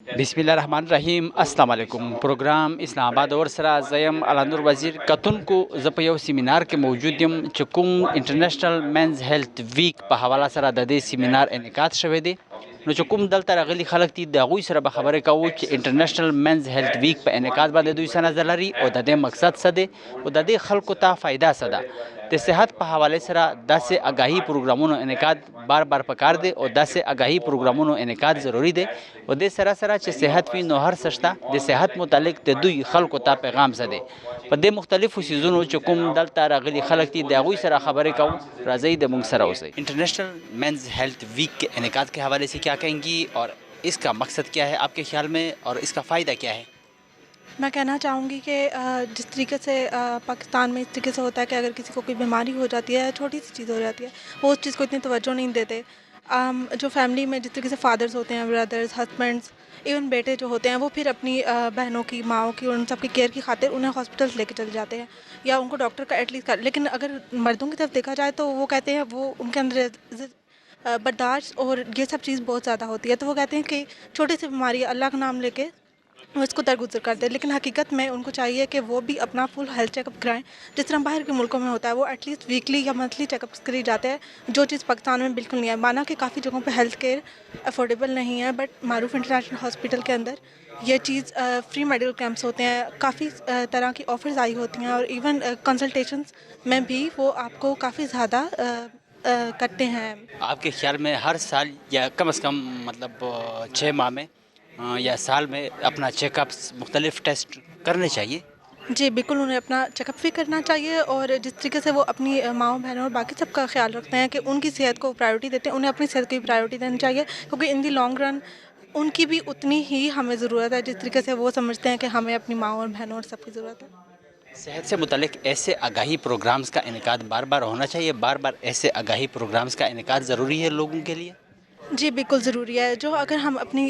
बिस्मिल्लाहिर्रहमानिर्रहीम अस्सलाम वालेकुम। प्रोग्राम इस्लामाबाद और सरा ज़यम अलानुर वज़ीर कतुन को ज़पयो सेमिनार के मौजूद यम चकुम इंटरनेशनल मेंस हेल्थ वीक पे हवाला सरा ददे सेमिनार इनेकाद शवे दे नो चकुम दल तरगली खलक ती दागुई सरा बखबरे का वो इंटरनेशनल मेंस हेल्थ वीक पे इनेकाद बाद दुई सना जलरी और ददे मकसद सदे और ददे खल्को ता फ़ायदा सदा ते सेहत पे हवाले सरा 10 से आगाही प्रोग्रामों इनेकाद बार बार पकार दे और 10 से आगाही प्रोग्रामों इनेकाद ज़रूरी दे और दे सरा सरा चे सेहत फी नो हर सस्ता दे सेहत मुतालिक ते दुई खल्को ता पैगाम सदे पर दे मुख्तलिफ सीज़नों चकुम दल तरगली खलक ती दागुई सरा खबरें का राज़ई दे मुंग सरा उसे इंटरनेशनल मेंस हेल्थ वीक के इनेकाद के हवाले से क्या कहेंगी और इसका मकसद क्या है आपके ख्याल में और इसका फ़ायदा क्या है? मैं कहना चाहूँगी कि जिस तरीके से पाकिस्तान में इस तरीके से होता है कि अगर किसी को कोई बीमारी हो जाती है, छोटी सी चीज़ हो जाती है, वो उस चीज़ को इतनी तवज्जो नहीं देते। जो फैमिली में जिस तरीके से फादर्स होते हैं, ब्रदर्स, हस्बैंड्स, इवन बेटे जो होते हैं, वो फिर अपनी बहनों की, माँओं की, उन सब की केयर की खातिर उन्हें हॉस्पिटल्स लेके चले जाते हैं या उनको डॉक्टर का एटलीस्ट कर। लेकिन अगर मर्दों की तरफ देखा जाए तो वो कहते हैं वो उनके अंदर बर्दाश्त और ये सब चीज़ बहुत ज़्यादा होती है, तो वो कहते हैं कि छोटी सी बीमारी अल्लाह का नाम लेके वो इसको दरगुजर करते हैं। लेकिन हकीकत में उनको चाहिए कि वो भी अपना फुल हेल्थ चेकअप कराएं। जिस तरह बाहर के मुल्कों में होता है, वो एटलीस्ट वीकली या मंथली चेकअप्स के लिए जाते हैं, जो चीज़ पाकिस्तान में बिल्कुल नहीं है। माना कि काफ़ी जगहों पे हेल्थ केयर अफोर्डेबल नहीं है, बट मारूफ इंटरनेशनल हॉस्पिटल के अंदर ये चीज़ फ्री मेडिकल कैंप्स होते हैं, काफ़ी तरह की ऑफर्स आई होती हैं और इवन कंसल्टेशंस में भी वो आपको काफ़ी ज़्यादा करते हैं। आपके ख्याल में हर साल या कम से कम मतलब 6 माह में या साल में अपना चेकअप्स मुख्तलिफ टेस्ट करने चाहिए? जी, बिल्कुल उन्हें अपना चेकअप भी करना चाहिए और जिस तरीके से वो अपनी माँओं, बहनों और बाकी सबका ख़्याल रखते हैं कि उनकी सेहत को प्रायोरिटी देते हैं, उन्हें अपनी सेहत को भी प्रायोरिटी देनी चाहिए, क्योंकि इन दी लॉन्ग रन उनकी भी उतनी ही हमें ज़रूरत है, जिस तरीके से वो समझते हैं कि हमें अपनी माँओं और बहनों और सबकी ज़रूरत है। सेहत से मुतलिक ऐसे आगाही प्रोग्राम्स का इनेकाद बार बार होना चाहिए, बार बार ऐसे आगाही प्रोग्राम्स का इनेकाद ज़रूरी है लोगों के लिए? जी, बिल्कुल ज़रूरी है। जो अगर हम अपनी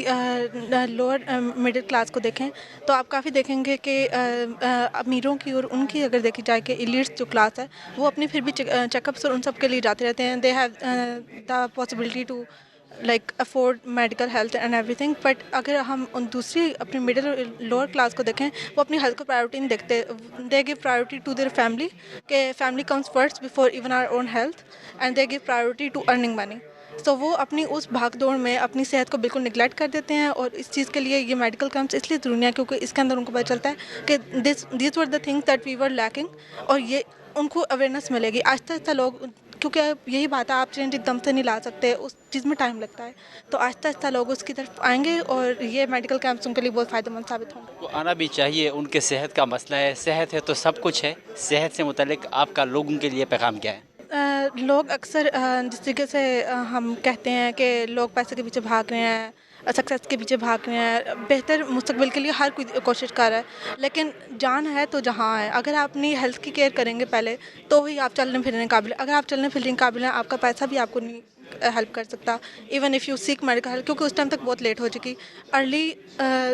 लोअर मिडिल क्लास को देखें, तो आप काफ़ी देखेंगे कि अमीरों की और उनकी अगर देखी जाए कि एलीट्स जो क्लास है, वो अपनी फिर भी चेकअप्स और उन सब के लिए जाते रहते हैं। They have the possibility to like afford medical health and everything. But अगर हम उन दूसरी अपनी मिडिल लोअर क्लास को देखें, वो अपनी हेल्थ को प्रायोरिटी नहीं देखते। They give priority to their family, के family comes first before even our own health, and they give priority to earning money. तो वो अपनी उस भाग-दौड़ में अपनी सेहत को बिल्कुल नेग्लेक्ट कर देते हैं और इस चीज़ के लिए ये मेडिकल कैंप्स इसलिए ज़रूरी है, क्योंकि इसके अंदर उनको पता चलता है कि these were the things that we were lacking, और ये उनको अवेयरनेस मिलेगी। आहिस्ता-आहिस्ता लोग, क्योंकि यही बात है, आप चेंज एकदम से नहीं ला सकते, उस चीज़ में टाइम लगता है। तो आहिस्ता-आहिस्ता लोग उसकी तरफ आएँगे और ये मेडिकल कैंप्स उनके लिए बहुत फ़ायदेमंद साबित होंगे। वो आना भी चाहिए, उनके सेहत का मसला है, सेहत है तो सब कुछ है। सेहत से मुतलिक आपका लोगों के लिए पैगाम क्या है? लोग अक्सर जिस तरीके से हम कहते हैं कि लोग पैसे के पीछे भाग रहे हैं, सक्सेस के पीछे भाग रहे हैं, बेहतर मुस्तकबिल के लिए हर कोई कोशिश कर रहा है, लेकिन जान है तो जहाँ है। अगर आप अपनी हेल्थ की केयर करेंगे पहले, तो ही आप चलने फिरने काबिल। अगर आप चलने फिरने काबिल हैं, आपका पैसा भी आपको नहीं हेल्प कर सकता, even if you seek medical help, क्योंकि उस टाइम तक बहुत लेट हो चुकी। अर्ली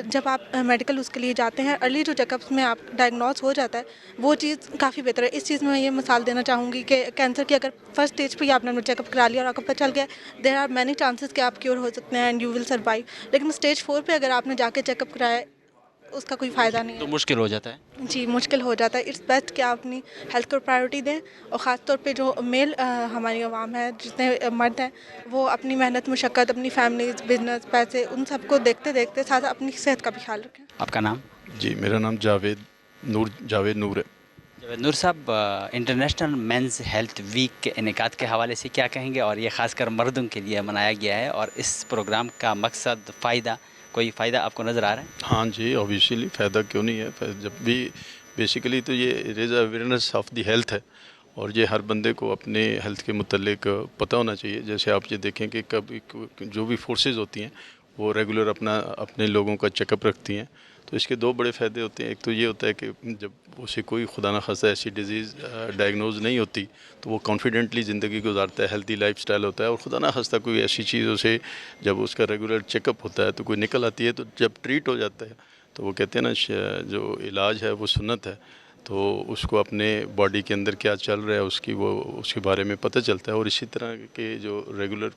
जब आप मेडिकल उसके लिए जाते हैं, अर्ली जो चेकअप्स में आप डायग्नोस हो जाता है, वो चीज़ काफ़ी बेहतर है। इस चीज़ में मैं ये मिसाल देना चाहूँगी कि कैंसर की अगर फर्स्ट स्टेज पे ही आपने चेकअप करा लिया और आपको पता चल गया, देयर आर मैनी चांसेस कि आप क्योर हो सकते हैं एंड यू विल सर्वाइव। लेकिन स्टेज 4 पे अगर आपने जाके चेकअप कराया, उसका कोई फ़ायदा नहीं तो है। मुश्किल हो जाता है। जी, मुश्किल हो जाता है। इट्स बेस्ट कि आप अपनी हेल्थ को प्रायोरिटी दें, और ख़ास तौर पे जो मेल हमारी अवाम है, जितने मर्द हैं, वो अपनी मेहनत, मुशक्क़त, अपनी फैमिलीज़, बिज़नेस, पैसे, उन सबको देखते-देखते साथ अपनी सेहत का भी ख्याल रखें। आपका नाम? जी, मेरा नाम जावेद नूर है। जावेद नूर साहब, इंटरनेशनल मेंस हेल्थ वीक के इनेकाद के हवाले से क्या कहेंगे और ये ख़ासकर मर्दों के लिए मनाया गया है और इस प्रोग्राम का मकसद, फ़ायदा, कोई फ़ायदा आपको नज़र आ रहा है? हाँ जी, ऑब्वियसली फ़ायदा क्यों नहीं है। जब भी बेसिकली तो ये raise awareness of the health है और ये हर बंदे को अपने हेल्थ के मुतल्लिक पता होना चाहिए। जैसे आप ये देखें कि कभी जो भी फोर्सेस होती हैं, वो रेगुलर अपने लोगों का चेकअप रखती हैं, तो इसके दो बड़े फ़ायदे होते हैं। एक तो ये होता है कि जब उसे कोई खुदा न खास्ता ऐसी डिज़ीज़ डायग्नोज नहीं होती, तो वो कॉन्फिडेंटली ज़िंदगी गुजारता है, हेल्दी लाइफस्टाइल होता है। और खुदा न खास्ता कोई ऐसी चीज़ उसे, जब उसका रेगुलर चेकअप होता है तो कोई निकल आती है, तो जब ट्रीट हो जाता है, तो वो कहते हैं ना, जो इलाज है वो सुन्नत है, तो उसको अपने बॉडी के अंदर क्या चल रहा है उसके बारे में पता चलता है। और इसी तरह के जो रेगुलर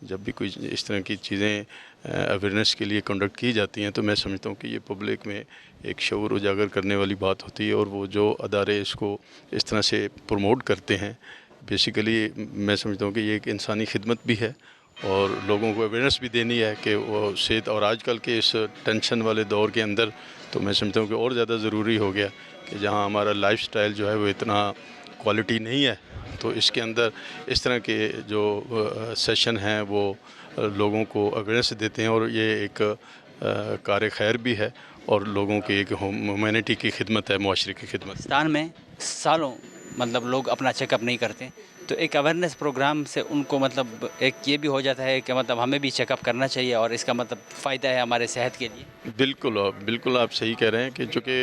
जब भी कोई इस तरह की चीज़ें अवेयरनेस के लिए कंडक्ट की जाती हैं तो मैं समझता हूँ कि ये पब्लिक में एक शऊर उजागर करने वाली बात होती है, और वो जो अदारे इसको इस तरह से प्रमोट करते हैं, बेसिकली मैं समझता हूँ कि ये एक इंसानी खिदमत भी है और लोगों को अवेयरनेस भी देनी है कि वो सेहत, और आजकल के इस टेंशन वाले दौर के अंदर तो मैं समझता हूँ कि और ज़्यादा ज़रूरी हो गया कि जहाँ हमारा लाइफस्टाइल जो है वो इतना क्वालिटी नहीं है, तो इसके अंदर इस तरह के जो सेशन हैं वो लोगों को अवेयरनेस देते हैं, और ये एक कार खैर भी है और लोगों की एक ह्यूमैनिटी की खिदमत है, मुआशरे की खिदमत। पाकिस्तान में सालों मतलब लोग अपना चेकअप नहीं करते, तो एक अवेयरनेस प्रोग्राम से उनको मतलब एक ये भी हो जाता है कि मतलब हमें भी चेकअप करना चाहिए और इसका मतलब फ़ायदा है हमारे सेहत के लिए। बिल्कुल आप सही कह रहे हैं कि चूँकि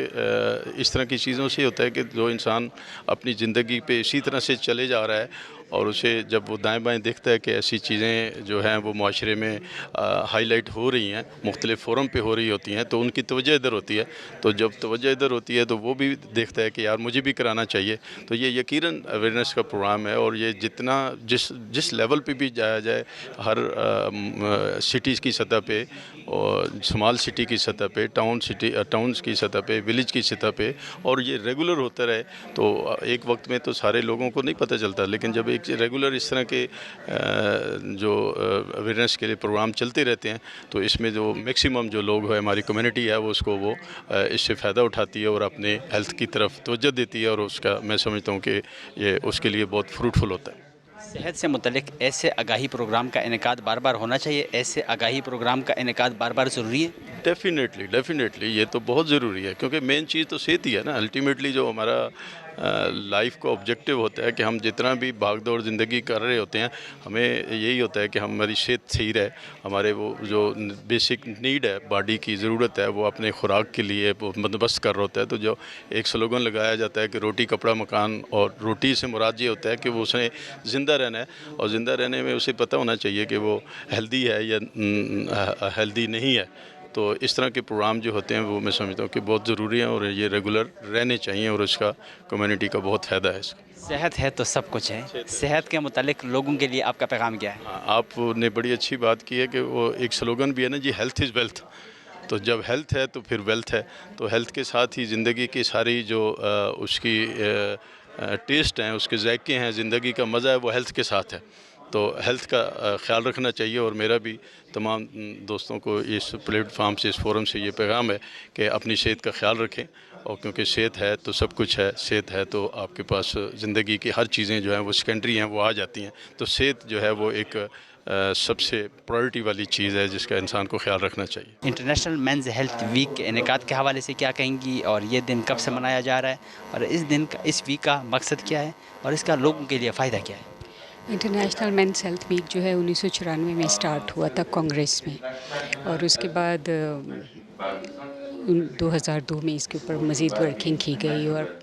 इस तरह की चीज़ों से होता है कि जो इंसान अपनी ज़िंदगी पे इसी तरह से चले जा रहा है और उसे जब वो दाएं बाएं देखता है कि ऐसी चीज़ें जो हैं वो माशरे में हाईलाइट हो रही हैं, मुख्तलिफ़ फोरम पे हो रही होती हैं, तो उनकी तवज्जो इधर होती है। तो जब तवज्जो इधर होती है तो वो भी देखता है कि यार मुझे भी कराना चाहिए। तो ये यकीनन अवेयरनेस का प्रोग्राम है, और ये जितना जिस लेवल पे भी जाया जाए, हर सिटीज़ की सतह पे और स्मॉल सिटी की सतह पे, टाउन्स की सतह पे, विलेज की सतह पे, और ये रेगुलर होता रहे तो एक वक्त में तो सारे लोगों को नहीं पता चलता, लेकिन जब एक रेगुलर इस तरह के जो अवेयरनेस के लिए प्रोग्राम चलते रहते हैं तो इसमें जो मैक्सिमम जो लोग है, हमारी कम्युनिटी है, वो इससे फ़ायदा उठाती है और अपने हेल्थ की तरफ तवज्जो देती है, और उसका मैं समझता हूँ कि ये उसके लिए बहुत फ्रूटफुल होता है। सेहत से मुतल्लिक ऐसे आगाही प्रोग्राम का इनेकाद बार बार होना चाहिए, ऐसे आगाही प्रोग्राम का इनेकाद बार बार ज़रूरी है। डेफिनेटली ये तो बहुत ज़रूरी है, क्योंकि मेन चीज़ तो सेहत ही है ना। अल्टीमेटली जो हमारा लाइफ का ऑब्जेक्टिव होता है कि हम जितना भी भाग दौड़ ज़िंदगी कर रहे होते हैं, हमें यही होता है कि हमारी सेहत सही रहे, हमारे वो जो बेसिक नीड है, बॉडी की ज़रूरत है, वो अपने खुराक के लिए वो बंदोबस्त कर रहा होता है। तो जो एक स्लोगन लगाया जाता है कि रोटी कपड़ा मकान, और रोटी से मुराद ये होता है कि वो उसने ज़िंदा रहना है, और ज़िंदा रहने में उसे पता होना चाहिए कि वो हेल्दी है या हेल्दी नहीं है। तो इस तरह के प्रोग्राम जो होते हैं वो मैं समझता हूँ कि बहुत ज़रूरी हैं, और ये रेगुलर रहने चाहिए, और इसका कम्युनिटी का बहुत फ़ायदा है इसका। सेहत है तो सब कुछ है। सेहत के मुतालिक लोगों के लिए आपका पैगाम क्या है? हाँ, आपने बड़ी अच्छी बात की है कि वो एक स्लोगन भी है ना जी, हेल्थ इज़ वेल्थ। तो जब हेल्थ है तो फिर वेल्थ है। तो हेल्थ के साथ ही ज़िंदगी की सारी जो उसकी टेस्ट हैं, उसके ज़ायके हैं, ज़िंदगी का मज़ा है, वो हेल्थ के साथ है। तो हेल्थ का ख्याल रखना चाहिए, और मेरा भी तमाम दोस्तों को इस प्लेटफार्म से, इस फोरम से ये पैगाम है कि अपनी सेहत का ख्याल रखें, और क्योंकि सेहत है तो सब कुछ है, सेहत है तो आपके पास ज़िंदगी की हर चीज़ें जो हैं वो सेकेंडरी हैं, वो आ जाती हैं। तो सेहत जो है वो एक सबसे प्रायोरिटी वाली चीज़ है जिसका इंसान को ख्याल रखना चाहिए। इंटरनेशनल मेंस हेल्थ वीक के इनेकाद के हवाले से क्या कहेंगी, और ये दिन कब से मनाया जा रहा है, और इस वीक का मकसद क्या है, और इसका लोगों के लिए फ़ायदा क्या है? इंटरनेशनल मेंस हेल्थ वीक जो है 1994 में स्टार्ट हुआ था कांग्रेस में, और उसके बाद 2002 में इसके ऊपर मज़ीद वर्किंग की गई, और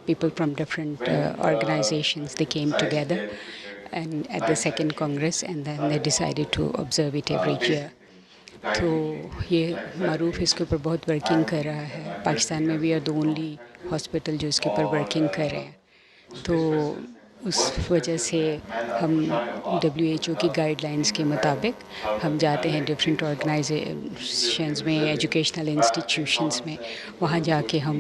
people from different organizations, they came together and at the second congress, and then they decided to observe it every year. तो ये मारूफ इसके ऊपर बहुत वर्किंग कर रहा है। पाकिस्तान में भी आर द ओनली हॉस्पिटल जो इसके ऊपर वर्किंग कर रहे हैं। तो उस वजह से हम WHO की गाइडलाइंस के मुताबिक हम जाते हैं डिफरेंट ऑर्गेनाइजेशंस में, एजुकेशनल इंस्टीट्यूशंस में, वहाँ जाके हम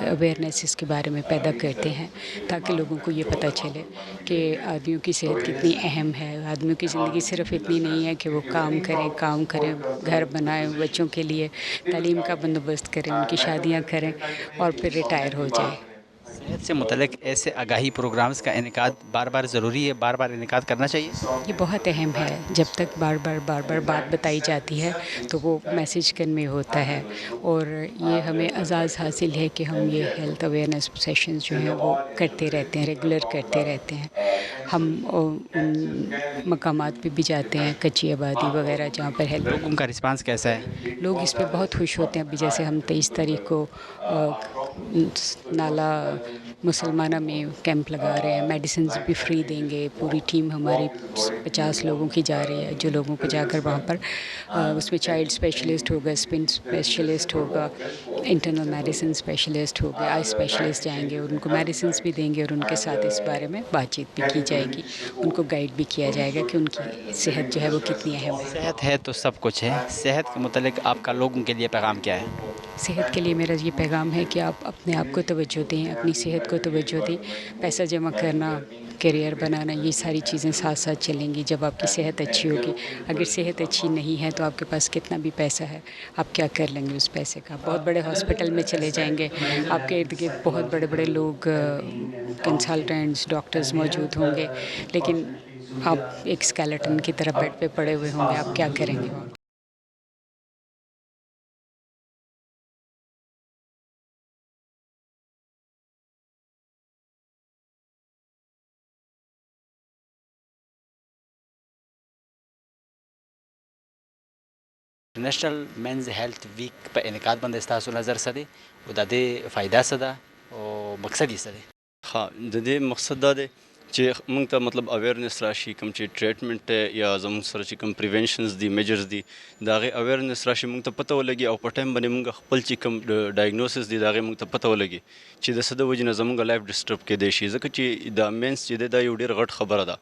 अवेयरनेस इसके बारे में पैदा करते हैं, ताकि लोगों को ये पता चले कि आदमियों की सेहत कितनी अहम है। आदमियों की ज़िंदगी सिर्फ इतनी नहीं है कि वो काम करें, घर बनाएं, बच्चों के लिए तालीम का बंदोबस्त करें, उनकी शादियाँ करें और फिर रिटायर हो जाएं। सेहत से मुतल्लिक ऐसे आगाही प्रोग्राम्स का इनेकाद बार बार ज़रूरी है, बार बार इनेकाद करना चाहिए। ये बहुत अहम है। जब तक बार बार बात बताई जाती है तो वो मैसेज कन्वे होता है, और ये हमें एजाज़ हासिल है कि हम ये हेल्थ अवेयरनेस सेशंस जो हैं वो करते रहते हैं, रेगुलर करते रहते हैं। हम उन मकामात पे भी जाते हैं, कच्ची आबादी वगैरह, जहाँ पर हेल्थ। लोगों का रिस्पांस कैसा है? लोग इस पे बहुत खुश होते हैं। अभी जैसे हम 23 तारीख को नाला मुसलमाना में कैंप लगा रहे हैं, मेडिसिन भी फ्री देंगे। पूरी टीम हमारी 50 लोगों की जा रही है, जो लोगों को जाकर वहाँ पर उसमें चाइल्ड स्पेशलिस्ट होगा, स्पिन स्पेशलिस्ट होगा, इंटरनल मेडिसिन स्पेशलिस्ट होगा, आई स्पेशलिस्ट जाएंगे और उनको मेडिसिन भी देंगे और उनके साथ इस बारे में बातचीत भी की जाएगी, उनको गाइड भी किया जाएगा कि उनकी सेहत जो है वो कितनी अहम है। सेहत है तो सब कुछ है, सेहत के मुतालिक आपका लोगों के लिए पैगाम क्या है? सेहत के लिए मेरा ये पैगाम है कि आप अपने आप को तवज्जो दें, अपनी सेहत को तवज्जो दें। पैसा जमा करना, करियर बनाना, ये सारी चीज़ें साथ साथ चलेंगी जब आपकी सेहत अच्छी होगी। अगर सेहत अच्छी नहीं है तो आपके पास कितना भी पैसा है, आप क्या कर लेंगे उस पैसे का? बहुत बड़े हॉस्पिटल में चले जाएंगे, आपके इर्द गिर्द बहुत बड़े बड़े लोग, कंसल्टेंट्स, डॉक्टर्स मौजूद होंगे, लेकिन आप एक स्केलेटन की तरह बेड पे पड़े हुए होंगे, आप क्या करेंगे वहाँ? इंटरनेशनल मेंस हेल्थ वीक पे इनकाद बंद इस्तासु नज़र सदे उदादे फ़ायदा सदा और मकसद ही सदे। हाँ د دې مقصد دا دی چې موږ ته مطلب اویرنس راشي، کوم چې ټریټمنټ دی یا زموږ سره چې کوم پریونشنز دي، میجرز دي، د هغې اویرنس راشي، موږ ته پته ولګي او په ټایم باندې موږ خپل چې کوم ډایګنوسس دي د هغې موږ ته پته ولګي چې د څه د وجې نه زموږ لایف ډسټرب کیدی شي، ځکه چې د مینس چې دی دا یو ډېر غټ خبره ده.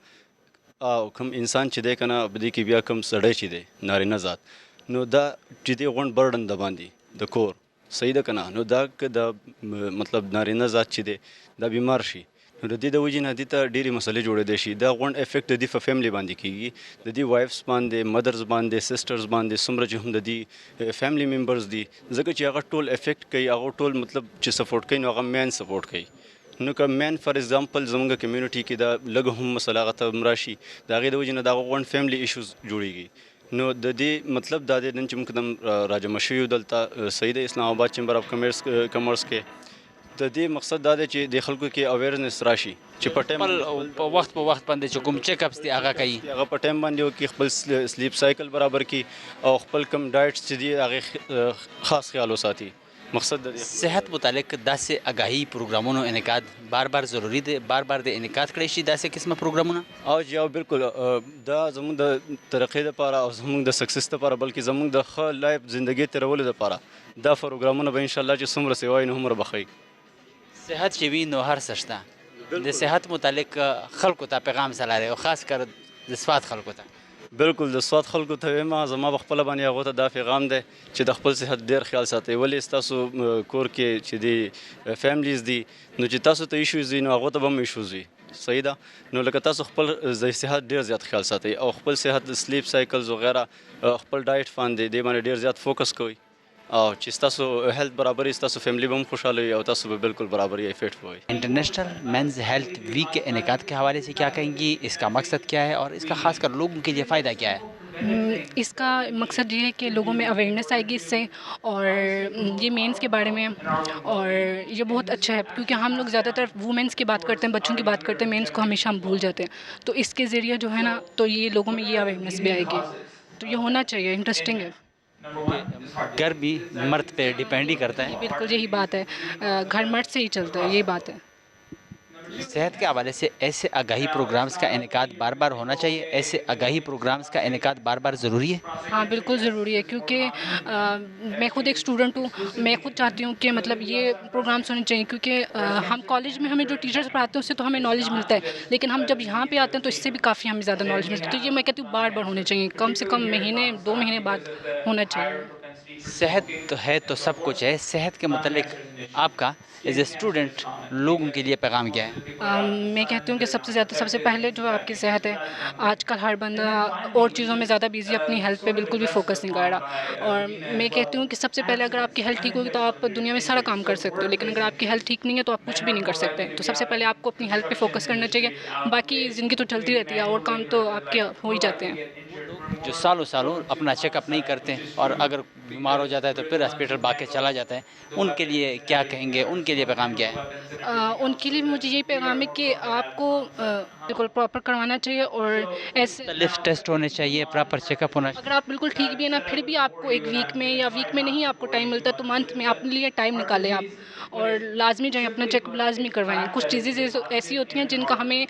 او کوم انسان چې دی که نه په دې کې بیا کوم سړی چې دی نارینه ذات، نو دا چې دی غونډ برډن د باندې د کور صحیح ده که نه، نو دا که د مطلب نارینه ذات چې دی دا بیمار شي، نو د دې د وجې نه دې ته ډېرې مسلې جوړېدی شي. دا غونډ افیکټ د دې په فیملی باندې کېږي، د دې وایفس باندې، مدرز باندې، سسټرز باندې، څومره چې هم د دې فیملی ممبرز دي، ځکه چې هغه ټول افیکټ کوي، هغه ټول مطلب چې سپورټ کوي، نو هغه مین سپورټ کوي. نو که مین فار ایگزامپل زموږ کمیونټي کې دا لږ هم مسله هغه ته راشي، د هغې د وجې نه د هغه غونډ فیملی ایشوز جوړېږي. نو د دې مطلب دا دی نن چې موږ دم راجمع شوي یو دلته صحیح د اسلام آباد چیمبر آف کمرس کې، د دې مقصد دا دی چې د خلکو کې اویرنس راشي چې په ټایم په وخت باندې چې کوم چیک اپس دي هغه کوي، هغه په ټایم باندې وکړي، خپل سلیپ سایکل برابر کړي او خپل کم ډایټس چې دي هغې خاص خیال وساتي. مقصد د صحت متعلق داسې آگاهی پروګرامونو انعقاد بار ضروری دی، بار د انعقاد کړی شي داسې قسمه پروګرامونه. او جی او بالکل دا زموږ د ترقۍ لپاره او زموږ د سکسس لپاره بلکې زموږ د ښه لایف زندګۍ تېرولو لپاره دا پروګرامونه به انشاءالله چې څومره سې وایي نو هومره به ښه. صحت چې وي نو هر څه شته. د صحت متعلق خلکو ته پیغام څه لرئ او خاص کر د سوات خلکو ته؟ بالکل د سوات خلکو ته وایم زما په خپله باندې هغو ته دا پیغام دی چې د خپل صحت ډېر خیال ساتئ. ولې ستاسو کور کې چې دی فیملیز دي، نو چې تاسو ته ایشوز وي نو هغو ته به هم ایشوز وي، صحیح ده. نو لکه تاسو خپل د صحت ډېر زیات خیال ساتئ او خپل صحت سلیپ سایکلز وغیره خپل ډایټ باندې دې باندې ډېر زیات فوکس کوئ او چې ستاسو هیلث برابر وي، ستاسو فیملی به هم خوشحاله وي او تاسو به بالکل برابر یا فٹ ہوئے. انٹرنیشنل مینز ہیلتھ ویک کے انعقاد کے حوالے سے کیا کہیں گی؟ اس کا مقصد کیا ہے اور اس کا خاص کر لوگوں کے لیے فائدہ کیا ہے؟ اس کا مقصد یہ ہے کہ لوگوں میں اویئرنیس آئے گی اس سے، اور یہ مینس کے بارے میں، اور یہ بہت اچھا ہے کیونکہ ہم لوگ زیادہ تر وومنس کی بات کرتے ہیں، بچوں کی بات کرتے ہیں، مینس کو ہمیشہ ہم بھول جاتے ہیں. تو اس کے ذریعے جو ہے نا تو یہ لوگوں میں یہ اویئرنیس بھی آئے گی، تو یہ ہونا چاہیے. انٹرسٹنگ ہے. گھر بھی مرد پہ ڈیپینڈ ہی کرتا ہے. بالکل یہی بات ہے، گھر مرد سے ہی چلتا ہے، یہی بات ہے. صحت کے حوالے سے ایسے آگاہی پروگرامز کا انعقاد بار ہونا چاہیے، ایسے آگاہی پروگرامز کا انعقاد بار ضروری ہے. ہاں بالکل ضروری ہے، کیونکہ میں خود ایک اسٹوڈنٹ ہوں، میں خود چاہتی ہوں کہ مطلب یہ پروگرامس ہونے چاہیے، کیونکہ ہم کالج میں ہمیں جو ٹیچرس پڑھاتے ہیں اس سے تو ہمیں نالج ملتا ہے، لیکن ہم جب یہاں پہ آتے ہیں تو اس سے بھی کافی ہمیں زیادہ نالج ملتی ہے. تو یہ میں کہتی ہوں بار ہونے چاہیے، کم سے کم مہینے 2 مہینے بعد ہونا چاہیے. صحت تو ہے تو سب کچھ ہے. صحت کے متعلق آپ کا ایز اے اسٹوڈنٹ لوگوں کے لیے پیغام کیا ہے؟ میں کہتی ہوں کہ سب سے پہلے جو آپ کی صحت ہے. آج کل ہر بندہ اور چیزوں میں زیادہ بیزی، اپنی ہیلتھ پہ بالکل بھی فوکس نہیں کر رہا. اور میں کہتی ہوں کہ سب سے پہلے اگر آپ کی ہیلتھ ٹھیک ہوگی تو آپ دنیا میں سارا کام کر سکتے ہو، لیکن اگر آپ کی ہیلتھ ٹھیک نہیں ہے تو آپ کچھ بھی نہیں کر سکتے. تو سب سے پہلے آپ کو اپنی ہیلتھ پہ فوکس کرنا چاہیے. باقی زندگی تو چلتی رہتی ہے اور کام تو آپ کے ہو ہی جاتے ہیں. جو سالوں اپنا چیک اپ نہیں کرتے اور اگر بیمار ہو جاتا ہے تو پھر ہاسپٹل بھاگ کے چلا جاتا ہے، ان کے لیے کیا کہیں گے؟ ان کے لیے پیغام کیا ہے؟ ان کے لیے مجھے یہی پیغام ہے کہ آپ کو बिल्कुल प्रॉपर करवाना चाहिए और ऐसे मुख्तलिफ टेस्ट होने चाहिए, प्रॉपर चेकअप होना चाहिए। अगर आप बिल्कुल ठीक भी है ना, फिर भी आपको एक वीक में या वीक में नहीं आपको टाइम मिलता तो मंथ में अपने लिए टाइम निकालें आप, और लाजमी जाएँ अपना चेकअप लाजमी करवाएं। कुछ चीज़ें ऐसी होती हैं जिनका हमें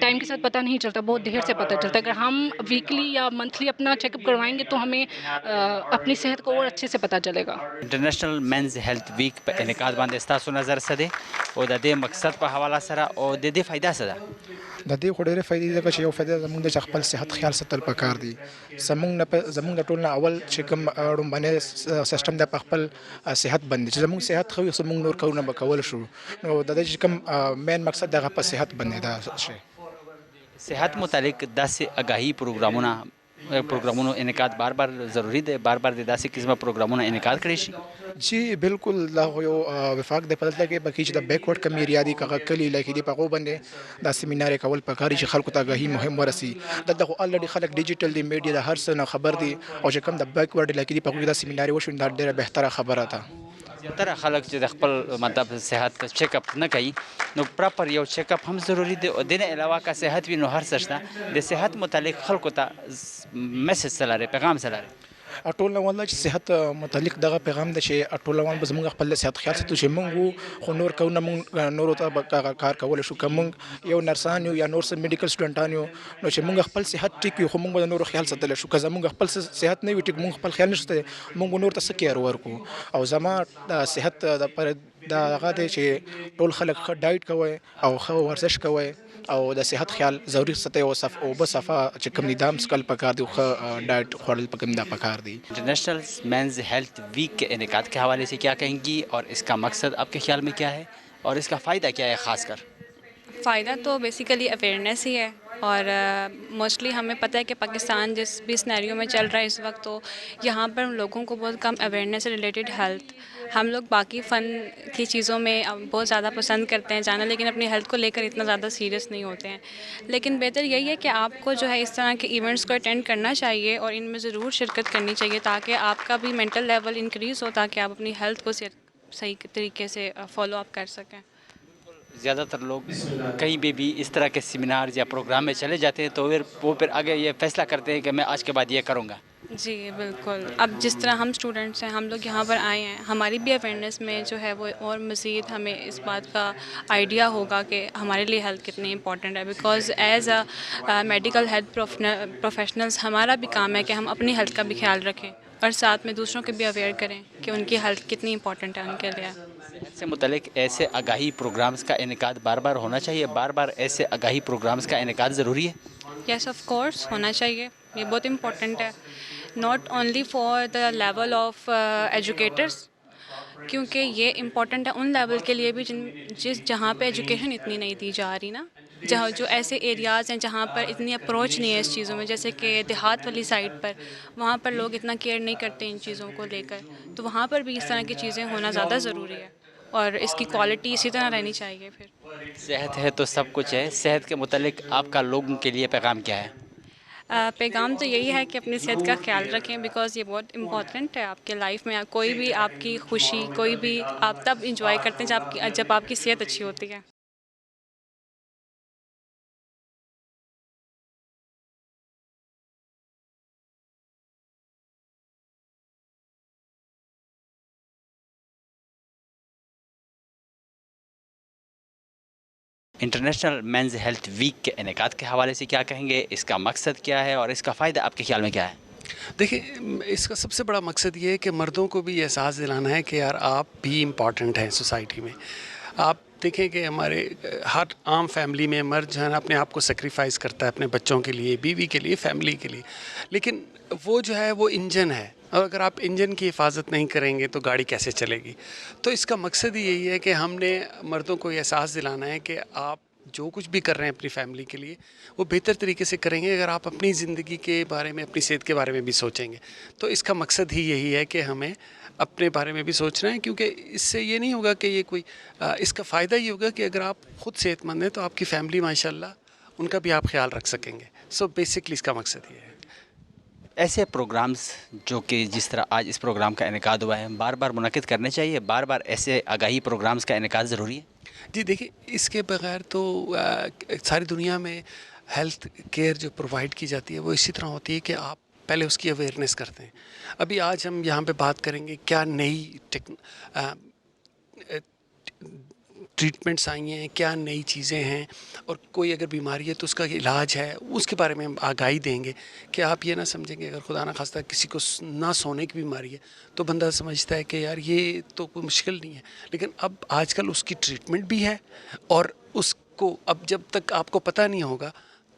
टाइम के साथ पता नहीं चलता, बहुत देर से पता चलता है। अगर हम वीकली या मंथली अपना चेकअप करवाएंगे तो हमें अपनी सेहत को और अच्छे से पता चलेगा। इंटरनेशनल मेंस हेल्थ वीक पे इनकाद बांधे स्तासु नज़र सदे और د دې مقصد په حواله سره او د دې فائدہ څه ده؟ د دې خو ډېرې فایدې دي چې یو فایده زموږ د خپل صحت خیال ساتل پکار دي. زموږ د ټول نه اول چې کوم رومبانه سیستم د خپل صحت باندې چې زموږ صحت خو زموږ نور کارونه به کول شو، نو د دې چې کوم مین مقصد دغه په صحت باندې دا شي. صحت متعلق داسې آگاهی پروګرامونو انعقاد بار بار ضروری دی، بار بار د داسې قسمه پروګرامونو انعقاد کړی شي. جی بالکل دا یو وفاق د پدې کې بکی چې د بیکورډ کم ایریا دي کغه کلی لکه دی په غو باندې دا سیمینار کول پکاري چې خلکو ته آگاهی مهم ورسي. دلته خو الریډي خلک ډیجیټل دی میډیا د هر څه نه خبر دي او چې کوم د بیکورډ لکه دی په غو دا سیمینار وشو دا ډیره بهتره خبره ده. زیاتره خلک چې د خپل مطلب صحت چیک اپ نه کوي، نو پراپر یو چیک اپ هم ضروری دی. او دنه علاوه کا صحت وی نو هر څه شته. د صحت متعلق خلکو ته میسج سره پیغام سره ټول نو والله چې صحت متعلق دغه پیغام د شي ټول نو بس موږ خپل صحت خیال ساتو چې موږ خو نور کوو موږ نور ته کار کول شو کوم یو نرسان یو یا نور سم میډیکل سټوډنټان یو نو چې موږ خپل صحت ټیک یو خو موږ نور خیال ساتل شو که موږ خپل صحت نه وي ټیک موږ خپل خیال نشته موږ نور ته سکه ورکو. او زما د صحت د پر دا هغه دی چې ټول خلک ښه ډایټ کوي او ښه ورزش کوي او د صحت خیال ضروری ساتي او صف او بس صفه چې کوم نظام سکل پکار دی خو ډایټ خورل پکم دا پکار دی. انٹرنیشنل مینز ہیلتھ ویک کے انعقاد کے حوالے سے کیا کہیں گی اور اس کا مقصد آپ کے خیال میں کیا ہے اور اس کا فائدہ کیا ہے؟ خاص کر فائدہ تو بیسیکلی اویئرنیس ہی ہے اور موسٹلی ہمیں پتہ ہے کہ پاکستان جس بھی سنیریو میں چل رہا ہے اس وقت، تو یہاں پر لوگوں کو بہت کم اویئرنیس سے ریلیٹڈ ہیلتھ. ہم لوگ باقی فن کی چیزوں میں بہت زیادہ پسند کرتے ہیں جانا، لیکن اپنی ہیلتھ کو لے کر اتنا زیادہ سیریس نہیں ہوتے ہیں. لیکن بہتر یہی ہے کہ آپ کو جو ہے اس طرح کے ایونٹس کو اٹینڈ کرنا چاہیے اور ان میں ضرور شرکت کرنی چاہیے تاکہ آپ کا بھی مینٹل لیول انکریز ہو، تاکہ آپ اپنی ہیلتھ کو صحیح طریقے سے فالو اپ کر سکیں. زیادہ تر لوگ کہیں بھی اس طرح کے سیمینار یا پروگرام میں چلے جاتے ہیں تو وہ پھر آگے یہ فیصلہ کرتے ہیں کہ میں آج کے بعد یہ کروں گا. جی بالکل. اب جس طرح ہم اسٹوڈنٹس ہیں، ہم لوگ یہاں پر آئے ہیں، ہماری بھی اویئرنیس میں جو ہے وہ اور مزید ہمیں اس بات کا آئیڈیا ہوگا کہ ہمارے لیے ہیلتھ کتنی امپورٹنٹ ہے. Because as a medical health professionals ہمارا بھی کام ہے کہ ہم اپنی ہیلتھ کا بھی خیال رکھیں اور ساتھ میں دوسروں کو بھی اویئر کریں کہ ان کی ہیلتھ کتنی امپورٹنٹ ہے ان کے لیے. صحت سے متعلق ایسے آگاہی پروگرامز کا انعقاد بار بار ہونا چاہیے، بار بار ایسے آگاہی پروگرامز کا انعقاد ضروری ہے. یس آف کورس ہونا چاہیے، یہ بہت امپورٹنٹ ہے. Not only for the level of educators, کیونکہ یہ امپورٹنٹ ہے ان لیول کے لیے بھی جہاں پہ ایجوکیشن اتنی نہیں دی جا رہی نا، جہاں جو ایسے ایریاز ہیں جہاں پر اتنی اپروچ نہیں ہے اس چیزوں میں، جیسے کہ دیہات والی سائڈ پر وہاں پر لوگ اتنا کیئر نہیں کرتے ان چیزوں کو لے کر، تو وہاں پر بھی اس طرح کی چیزیں ہونا زیادہ ضروری ہے اور اس کی کوالٹی اسی طرح رہنی چاہیے. پھر صحت ہے تو سب کچھ ہے. صحت کے متعلق آپ کا لوگوں کے لیے پیغام کیا ہے؟ پیغام تو یہی ہے کہ اپنی صحت کا خیال رکھیں، بیکاز یہ بہت امپورٹنٹ ہے آپ کے لائف میں. کوئی بھی آپ کی خوشی کوئی بھی آپ تب انجوائے کرتے ہیں جب آپ کی صحت اچھی ہوتی ہے. انٹرنیشنل مینز ہیلتھ ویک کے انعقاد کے حوالے سے کیا کہیں گے؟ اس کا مقصد کیا ہے اور اس کا فائدہ آپ کے خیال میں کیا ہے؟ دیکھیں، اس کا سب سے بڑا مقصد یہ ہے کہ مردوں کو بھی احساس دلانا ہے کہ یار آپ بھی امپورٹنٹ ہیں سوسائٹی میں. آپ دیکھیں کہ ہمارے ہر عام فیملی میں مرد جو ہے نا اپنے آپ کو سیکریفائز کرتا ہے اپنے بچوں کے لیے، بیوی کے لیے، فیملی کے لیے، لیکن وہ جو ہے وہ انجن ہے اور اگر آپ انجن کی حفاظت نہیں کریں گے تو گاڑی کیسے چلے گی. تو اس کا مقصد ہی یہی ہے کہ ہم نے مردوں کو یہ احساس دلانا ہے کہ آپ جو کچھ بھی کر رہے ہیں اپنی فیملی کے لیے وہ بہتر طریقے سے کریں گے اگر آپ اپنی زندگی کے بارے میں، اپنی صحت کے بارے میں بھی سوچیں گے. تو اس کا مقصد ہی یہی ہے کہ ہمیں اپنے بارے میں بھی سوچنا ہے، کیونکہ اس سے یہ نہیں ہوگا کہ یہ کوئی اس کا فائدہ یہ ہوگا کہ اگر آپ خود صحت مند ہیں تو آپ کی فیملی ماشاءاللہ ان کا بھی آپ خیال رکھ سکیں گے. سو بیسکلی اس کا مقصد یہ ہے. ایسے پروگرامز جو کہ جس طرح آج اس پروگرام کا انعقاد ہوا ہے بار بار منعقد کرنے چاہیے، بار بار ایسے آگاہی پروگرامز کا انعقاد ضروری ہے. جی دیکھیں، اس کے بغیر تو ساری دنیا میں ہیلتھ کیئر جو پرووائڈ کی جاتی ہے وہ اسی طرح ہوتی ہے کہ آپ پہلے اس کی اویئرنیس کرتے ہیں. ابھی آج ہم یہاں پہ بات کریں گے کیا نئی ٹریٹمنٹس آئی ہیں، کیا نئی چیزیں ہیں، اور کوئی اگر بیماری ہے تو اس کا علاج ہے، اس کے بارے میں ہم آگاہی دیں گے کہ آپ یہ نہ سمجھیں گے اگر خدا نہ خواستہ کسی کو نہ سونے کی بیماری ہے تو بندہ سمجھتا ہے کہ یار یہ تو کوئی مشکل نہیں ہے، لیکن اب آج کل اس کی ٹریٹمنٹ بھی ہے. اور اس کو اب جب تک آپ کو پتہ نہیں ہوگا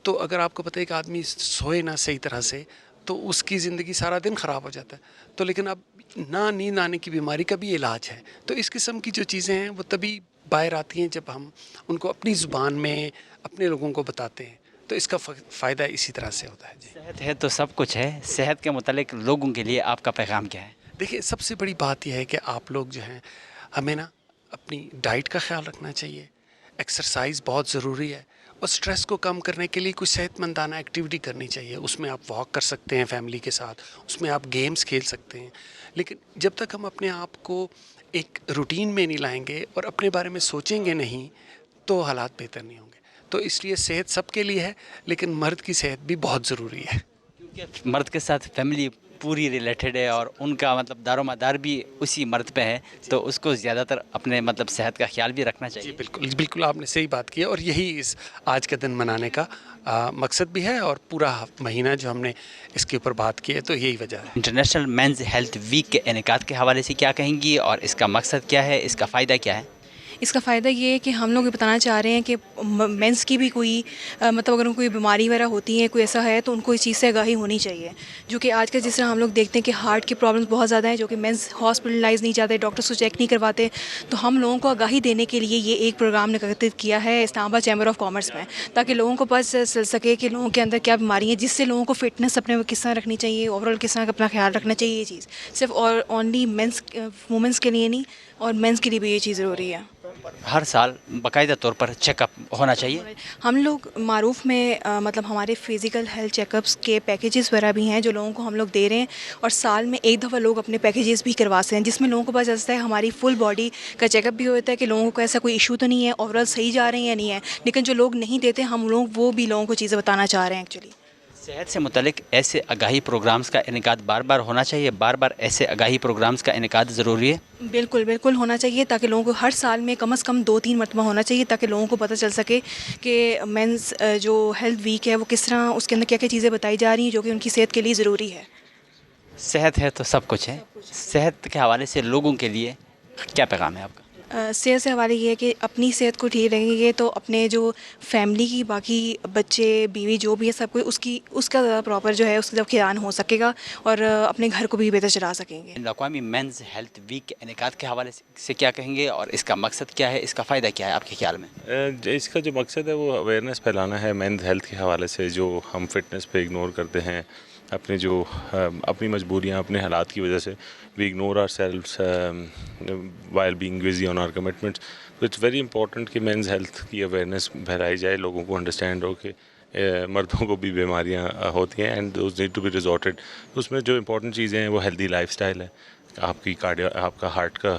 تو اگر آپ کو پتہ ہے کہ آدمی سوئے نہ صحیح طرح سے تو اس کی زندگی سارا دن خراب ہو جاتا ہے. تو لیکن اب نیند آنے کی بیماری کا بھی علاج ہے. تو اس قسم کی جو چیزیں ہیں وہ تبھی باہر آتی ہیں جب ہم ان کو اپنی زبان میں اپنے لوگوں کو بتاتے ہیں. تو اس کا فائدہ اسی طرح سے ہوتا ہے. جی صحت ہے تو سب کچھ ہے. صحت کے متعلق لوگوں کے لیے آپ کا پیغام کیا ہے؟ دیکھیے، سب سے بڑی بات یہ ہے کہ آپ لوگ جو ہیں ہمیں نا اپنی ڈائٹ کا خیال رکھنا چاہیے. ایکسرسائز بہت ضروری ہے، اور سٹریس کو کم کرنے کے لیے کچھ صحت مندانہ ایکٹیویٹی کرنی چاہیے. اس میں آپ واک کر سکتے ہیں فیملی کے ساتھ، اس میں آپ گیمز کھیل سکتے ہیں. لیکن جب تک ہم اپنے آپ کو ایک روٹین میں نہیں لائیں گے اور اپنے بارے میں سوچیں گے نہیں تو حالات بہتر نہیں ہوں گے. تو اس لیے صحت سب کے لیے ہے، لیکن مرد کی صحت بھی بہت ضروری ہے. کیونکہ مرد کے ساتھ فیملی پوری ریلیٹڈ ہے اور ان کا مطلب دار و مدار بھی اسی مرد پہ ہے، تو اس کو زیادہ تر اپنے مطلب صحت کا خیال بھی رکھنا چاہیے. جی بالکل آپ نے صحیح بات کی ہے، اور یہی اس آج کا دن منانے کا مقصد بھی ہے، اور پورا مہینہ جو ہم نے اس کے اوپر بات کی ہے تو یہی وجہ ہے. انٹرنیشنل مینز ہیلتھ ویک کے انعقاد کے حوالے سے کیا کہیں گی، اور اس کا مقصد کیا ہے، اس کا فائدہ کیا ہے؟ اس کا فائدہ یہ ہے کہ ہم لوگ یہ بتانا چاہ رہے ہیں کہ مینس کی بھی کوئی مطلب اگر ان کو کوئی بیماری وغیرہ ہوتی ہے، کوئی ایسا ہے، تو ان کو اس چیز سے آگاہی ہونی چاہیے. جو کہ آج کل جس طرح ہم لوگ دیکھتے ہیں کہ ہارٹ کی پرابلمس بہت زیادہ ہیں، جو کہ مینس ہاسپٹلائز نہیں جاتے، ڈاکٹرس کو چیک نہیں کرواتے. تو ہم لوگوں کو آگاہی دینے کے لیے یہ ایک پروگرام منعقد کیا ہے اسلام آباد چیمبر آف کامرس میں، تاکہ لوگوں کو پتہ چل سکے کہ لوگوں کے اندر کیا بیماری ہیں، جس سے لوگوں کو فٹنس اپنے کس طرح رکھنی چاہیے، اوور آل کس طرح کا اپنا خیال رکھنا چاہیے. یہ چیز صرف اور اونلی مینس وومنس کے لیے نہیں، اور مینس کے لیے بھی یہ چیز ضروری ہے. ہر سال باقاعدہ طور پر چیک اپ ہونا چاہیے. ہم لوگ معروف میں مطلب ہمارے فزیکل ہیلتھ چیک اپس کے پیکیجز وغیرہ بھی ہیں جو لوگوں کو ہم لوگ دے رہے ہیں، اور سال میں ایک دفعہ لوگ اپنے پیکیجز بھی کروا سکتے ہیں، جس میں لوگوں کو پتہ چلتا ہے ہماری فل باڈی کا چیک اپ بھی ہوتا ہے کہ لوگوں کو ایسا کوئی ایشو تو نہیں ہے، اوور آل صحیح جا رہے ہیں یا نہیں ہے. لیکن جو لوگ نہیں دیتے ہم لوگ وہ بھی لوگوں کو چیزیں بتانا چاہ رہے ہیں. ایکچولی صحت سے متعلق ایسے آگاہی پروگرامز کا انعقاد بار بار ہونا چاہیے، بار بار ایسے آگاہی پروگرامز کا انعقاد ضروری ہے. بالکل ہونا چاہیے، تاکہ لوگوں کو ہر سال میں کم از کم 2-3 مرتبہ ہونا چاہیے، تاکہ لوگوں کو پتہ چل سکے کہ مینس جو ہیلتھ ویک ہے وہ کس طرح اس کے اندر کیا کیا چیزیں بتائی جا رہی ہیں جو کہ ان کی صحت کے لیے ضروری ہے. صحت ہے تو سب کچھ ہے. صحت کے حوالے سے لوگوں کے لیے کیا پیغام ہے آپ کا؟ صحت سے حوالے یہ ہے کہ اپنی صحت کو ٹھیک رکھیں گے تو اپنے جو فیملی کی باقی بچے بیوی جو بھی ہے سب کو اس کا پراپر جو ہے اس کا خیال ہو سکے گا، اور اپنے گھر کو بھی بہتر چلا سکیں گے. اقوامی مینز ہیلتھ ویک کے انعقاد کے حوالے سے کیا کہیں گے، اور اس کا مقصد کیا ہے، اس کا فائدہ کیا ہے آپ کے خیال میں؟ اس کا جو مقصد ہے وہ اویئرنیس پھیلانا ہے مینز ہیلتھ کے حوالے سے. جو ہم فٹنس پہ اگنور کرتے ہیں، اپنی مجبوریاں، اپنے حالات کی وجہ سے we ignore ourselves while being busy on our commitments. تو اٹس ویری امپورٹنٹ کہ مینز ہیلتھ کی اویئرنیس پھیلائی جائے، لوگوں کو انڈرسٹینڈ ہو کہ مردوں کو بھی بیماریاں ہوتی ہیں and those need to be resorted. اس میں جو امپورٹنٹ چیزیں ہیں وہ ہیلدی لائف اسٹائل ہے، آپ کا ہارٹ کا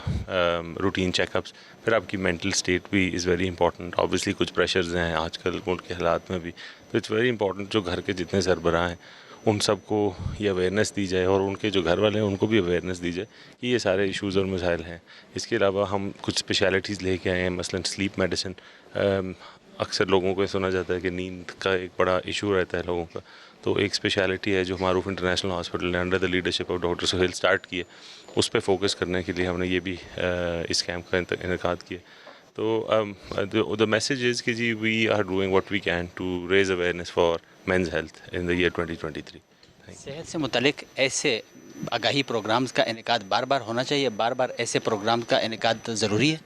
روٹین چیک اپس، پھر آپ کی مینٹل اسٹیٹ بھی از ویری امپورٹنٹ. آبویسلی کچھ پریشرز ہیں آج کل ملک کے حالات میں بھی، تو اٹس ویری امپورٹنٹ جو گھر کے جتنے سربراہ ہیں ان سب کو یہ اویئرنیس دی جائے، اور ان کے جو گھر والے ہیں ان کو بھی اویئرنیس دی جائے کہ یہ سارے ایشوز اور مسائل ہیں. اس کے علاوہ ہم کچھ اسپیشلٹیز لے کے آئے ہیں، مثلاً سلیپ میڈیسن. اکثر لوگوں کو سنا جاتا ہے کہ نیند کا ایک بڑا ایشو رہتا ہے لوگوں کا، تو ایک اسپیشلٹی ہے جو معروف انٹرنیشنل ہاسپٹل نے under the leadership of doctor Sohail start کی ہے. اس پہ فوکس کرنے کے لیے ہم نے یہ بھی اس کیمپ کا انعقاد کیا. تو دا میسیج از کہ جی we are doing what we can to raise awareness for men's health in the year 2023. صحت سے متعلق ایسے آگاہی پروگرامز کا انعقاد بار بار ہونا چاہیے، بار بار ایسے پروگرام کا انعقاد ضروری ہے.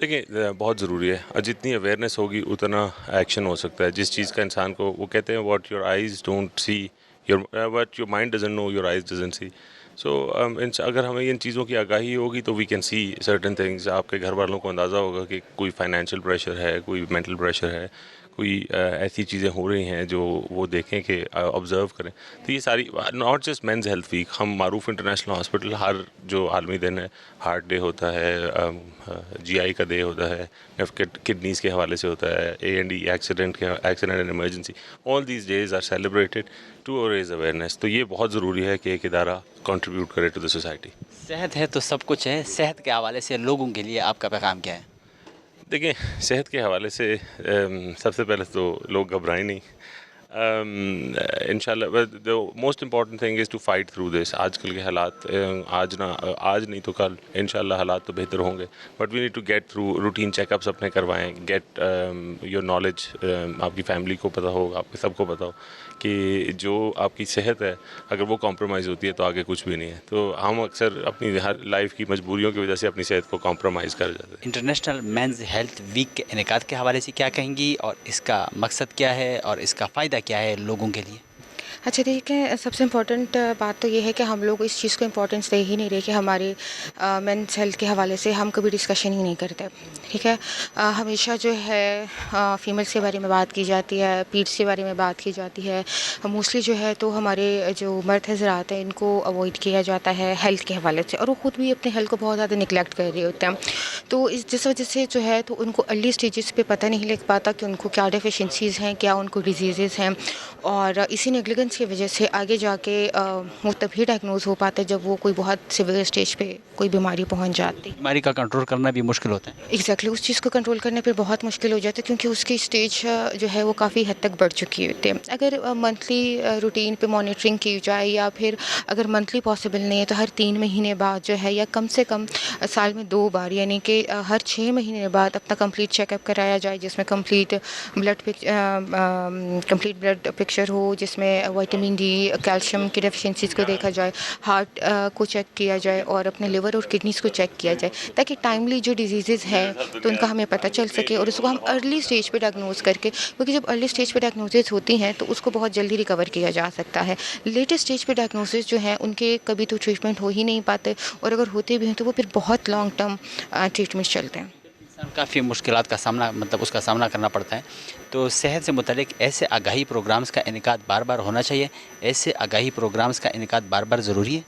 دیکھیں بہت ضروری ہے، اور جتنی اویئرنیس ہوگی اتنا ایکشن ہو سکتا ہے. جس چیز کا انسان کو، وہ کہتے ہیں what your eyes don't see what your mind doesn't know your eyes doesn't see. So اگر ہمیں ان چیزوں کی آگاہی ہوگی تو we can see certain things. آپ کے گھر والوں کو اندازہ ہوگا کہ کوئی فائنینشیل پریشر ہے، کوئی مینٹل پریشر ہے، کوئی ایسی چیزیں ہو رہی ہیں جو وہ دیکھیں کہ آبزرو کریں. تو یہ ساری not just men's health week, ہم معروف انٹرنیشنل ہاسپٹل ہر جو عالمی دن ہے، ہارٹ ڈے ہوتا ہے، جی آئی کا ڈے ہوتا ہے، کڈنیز کے حوالے سے ہوتا ہے، A&E accident and emergency, all these days are celebrated to raise awareness. تو یہ بہت ضروری ہے کہ ایک ادارہ کنٹریبیوٹ کرے ٹو دا سوسائٹی. صحت ہے تو سب کچھ ہے، صحت کے حوالے سے لوگوں کے لیے آپ کا پیغام کیا ہے؟ دیکھیں، صحت کے حوالے سے سب سے پہلے تو لوگ گھبرائیں نہیں. انشاءاللہ the most important thing is to fight through this. آج کل کے حالات آج نہیں تو کل انشاءاللہ حالات تو بہتر ہوں گے، but we need to get through. Routine checkups اپنے کروائیں، گیٹ یور نالج. آپ کی فیملی کو پتہ ہو، آپ کے سب کو پتہ ہو کہ جو آپ کی صحت ہے اگر وہ کمپرومائز ہوتی ہے تو آگے کچھ بھی نہیں ہے. تو ہم اکثر اپنی ہر لائف کی مجبوریوں کی وجہ سے اپنی صحت کو کمپرومائز کر جاتے ہیں. انٹرنیشنل مینز ہیلتھ ویک کے انعقاد کے حوالے سے کیا کہیں گی، اور اس کا مقصد کیا ہے اور اس کا فائدہ کیا ہے لوگوں کے لیے؟ اچھا دیکھیں، سب سے امپورٹنٹ بات تو یہ ہے کہ ہم لوگ اس چیز کو امپورٹنس دے ہی نہیں رہے کہ ہمارے مینس ہیلتھ کے حوالے سے ہم کبھی ڈسکشن ہی نہیں کرتے. ٹھیک ہے، ہمیشہ جو ہے فیمیلس کے بارے میں بات کی جاتی ہے، پیریڈس کے بارے میں بات کی جاتی ہے. موسٹلی جو ہے تو ہمارے جو مرد حضرات ہیں ان کو اوائڈ کیا جاتا ہے ہیلتھ کے حوالے سے، اور وہ خود بھی اپنے ہیلتھ کو بہت زیادہ نگلیکٹ کر رہے ہوتے ہیں. تو جس وجہ سے جو ہے تو ان کو ارلی اسٹیجز پہ پتہ نہیں لگ پاتا کہ ان کو کیا ڈیفیشنسیز ہیں، کیا ان کو ڈیزیزز ہیں، اور اسی نیگلیجنس کی وجہ سے آگے جا کے وہ تبھی ڈائگنوز ہو پاتا ہے جب وہ کوئی بہت سیویئر اسٹیج پہ کوئی بیماری پہنچ جاتی. بیماری کا کنٹرول کرنا بھی مشکل ہوتا ہے. ایگزیکٹلی، اس چیز کو کنٹرول کرنے پہ بہت مشکل ہو جاتا ہے کیونکہ اس کی اسٹیج جو ہے وہ کافی حد تک بڑھ چکی ہوتی ہے. اگر منتھلی روٹین پہ مانیٹرنگ کی جائے، یا پھر اگر منتھلی پاسبل نہیں ہے تو ہر 3 مہینے بعد جو ہے، یا کم سے کم سال میں 2 بار، یعنی کہ ہر 6 مہینے بعد اپنا کمپلیٹ چیک اپ کرایا جائے، جس میں کمپلیٹ بلڈ پکچر ہو، جس میں وائٹامن ڈی، کیلشیم کی ڈیفیشنسیز کو دیکھا جائے، ہارٹ کو چیک کیا جائے، اور اپنے لیور اور کڈنیز کو چیک کیا جائے، تاکہ ٹائملی جو ڈیزیزز ہیں تو ان کا ہمیں پتہ چل سکے، اور اس کو ہم ارلی اسٹیج پہ ڈائگنوز کر کے، کیونکہ جب ارلی اسٹیج پہ ڈائگنوزز ہوتی ہیں تو اس کو بہت جلدی ریکور کیا جا سکتا ہے. لیٹ اسٹیج پہ ڈائگنوزز جو ہیں ان کے کبھی تو ٹریٹمنٹ ہو ہی نہیں پاتے، اور اگر ہوتے بھی ہیں تو وہ پھر بہت لانگ ٹرم ٹریٹمنٹ چلتے ہیں. کافی مشکلات کا سامنا اس کا سامنا کرنا پڑتا ہے. تو صحت سے متعلق ایسے آگاہی پروگرامز کا انعقاد بار بار ہونا چاہیے، ایسے آگاہی پروگرامز کا انعقاد بار بار ضروری ہے.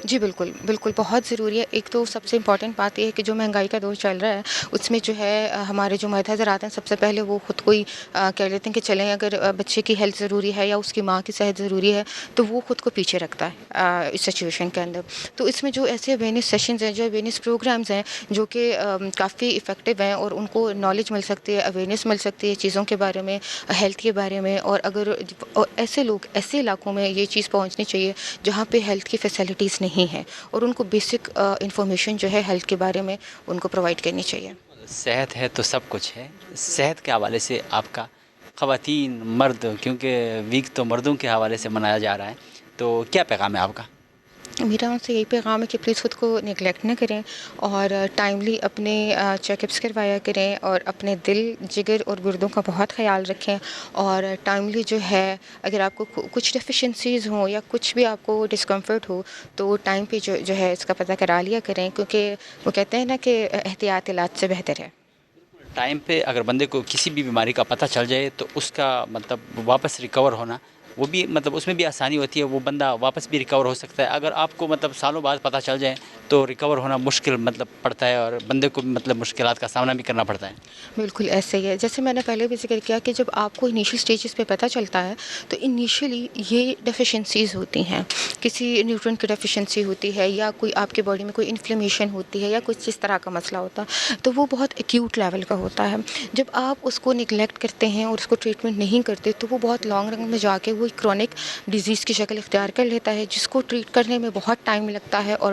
جی بالکل بالکل، بہت ضروری ہے. ایک تو سب سے امپورٹنٹ بات یہ ہے کہ جو مہنگائی کا دور چل رہا ہے اس میں جو ہے ہمارے جو مرد حضرات ہیں سب سے پہلے وہ خود کو ہی کہہ لیتے ہیں کہ چلیں اگر بچے کی ہیلتھ ضروری ہے یا اس کی ماں کی صحت ضروری ہے تو وہ خود کو پیچھے رکھتا ہے اس سچویشن کے اندر. تو اس میں جو ایسے اویئرنیس سیشنز ہیں، جو اویئرنیس پروگرامز ہیں جو کہ کافی افیکٹو ہیں، اور ان کو نالج مل سکتی ہے، اویئرنیس مل سکتی ہے چیزوں کے بارے میں، ہیلتھ کے بارے میں. اور اگر ایسے لوگ ایسے علاقوں میں یہ چیز پہنچنی چاہیے جہاں پہ ہیلتھ کی فیسلٹیز نہیں ہے، اور ان کو بیسک انفارمیشن جو ہے ہیلتھ کے بارے میں ان کو پرووائڈ کرنی چاہیے. صحت ہے تو سب کچھ ہے. صحت کے حوالے سے آپ کا، خواتین مرد، کیونکہ ویک تو مردوں کے حوالے سے منایا جا رہا ہے، تو کیا پیغام ہے آپ کا؟ میرا ان سے یہی پیغام ہے کہ پلیز خود کو نگلیکٹ نہ کریں، اور ٹائملی اپنے چیک اپس کروایا کریں، اور اپنے دل، جگر اور گردوں کا بہت خیال رکھیں. اور ٹائملی جو ہے اگر آپ کو کچھ ڈیفیشنسیز ہوں یا کچھ بھی آپ کو ڈسکمفرٹ ہو تو ٹائم پہ جو ہے اس کا پتہ کرا لیا کریں، کیونکہ وہ کہتے ہیں نا کہ احتیاط علاج سے بہتر ہے. ٹائم پہ اگر بندے کو کسی بھی بیماری کا پتہ چل جائے تو اس کا واپس ریکور ہونا، وہ بھی اس میں بھی آسانی ہوتی ہے، وہ بندہ واپس بھی ریکور ہو سکتا ہے. اگر آپ کو سالوں بعد پتہ چل جائے تو ریکور ہونا مشکل پڑتا ہے، اور بندے کو مشکلات کا سامنا بھی کرنا پڑتا ہے. بالکل ایسے ہی ہے. جیسے میں نے پہلے بھی ذکر کیا کہ جب آپ کو انیشیل سٹیجز پہ پتہ چلتا ہے تو انیشیلی یہ ڈیفیشنسیز ہوتی ہیں، کسی نیوٹرین کی ڈیفیشنسی ہوتی ہے، یا کوئی آپ کے باڈی میں کوئی انفلیمیشن ہوتی ہے، یا کچھ اس طرح کا مسئلہ ہوتا ہے، تو وہ بہت ایکیوٹ لیول کا ہوتا ہے. جب آپ اس کو نگلیکٹ کرتے ہیں اور اس کو ٹریٹمنٹ نہیں کرتے تو وہ بہت لانگ رن میں جا کے وہ کرونک ڈیزیز کی شکل اختیار کر لیتا ہے، جس کو ٹریٹ کرنے میں بہت ٹائم لگتا ہے، اور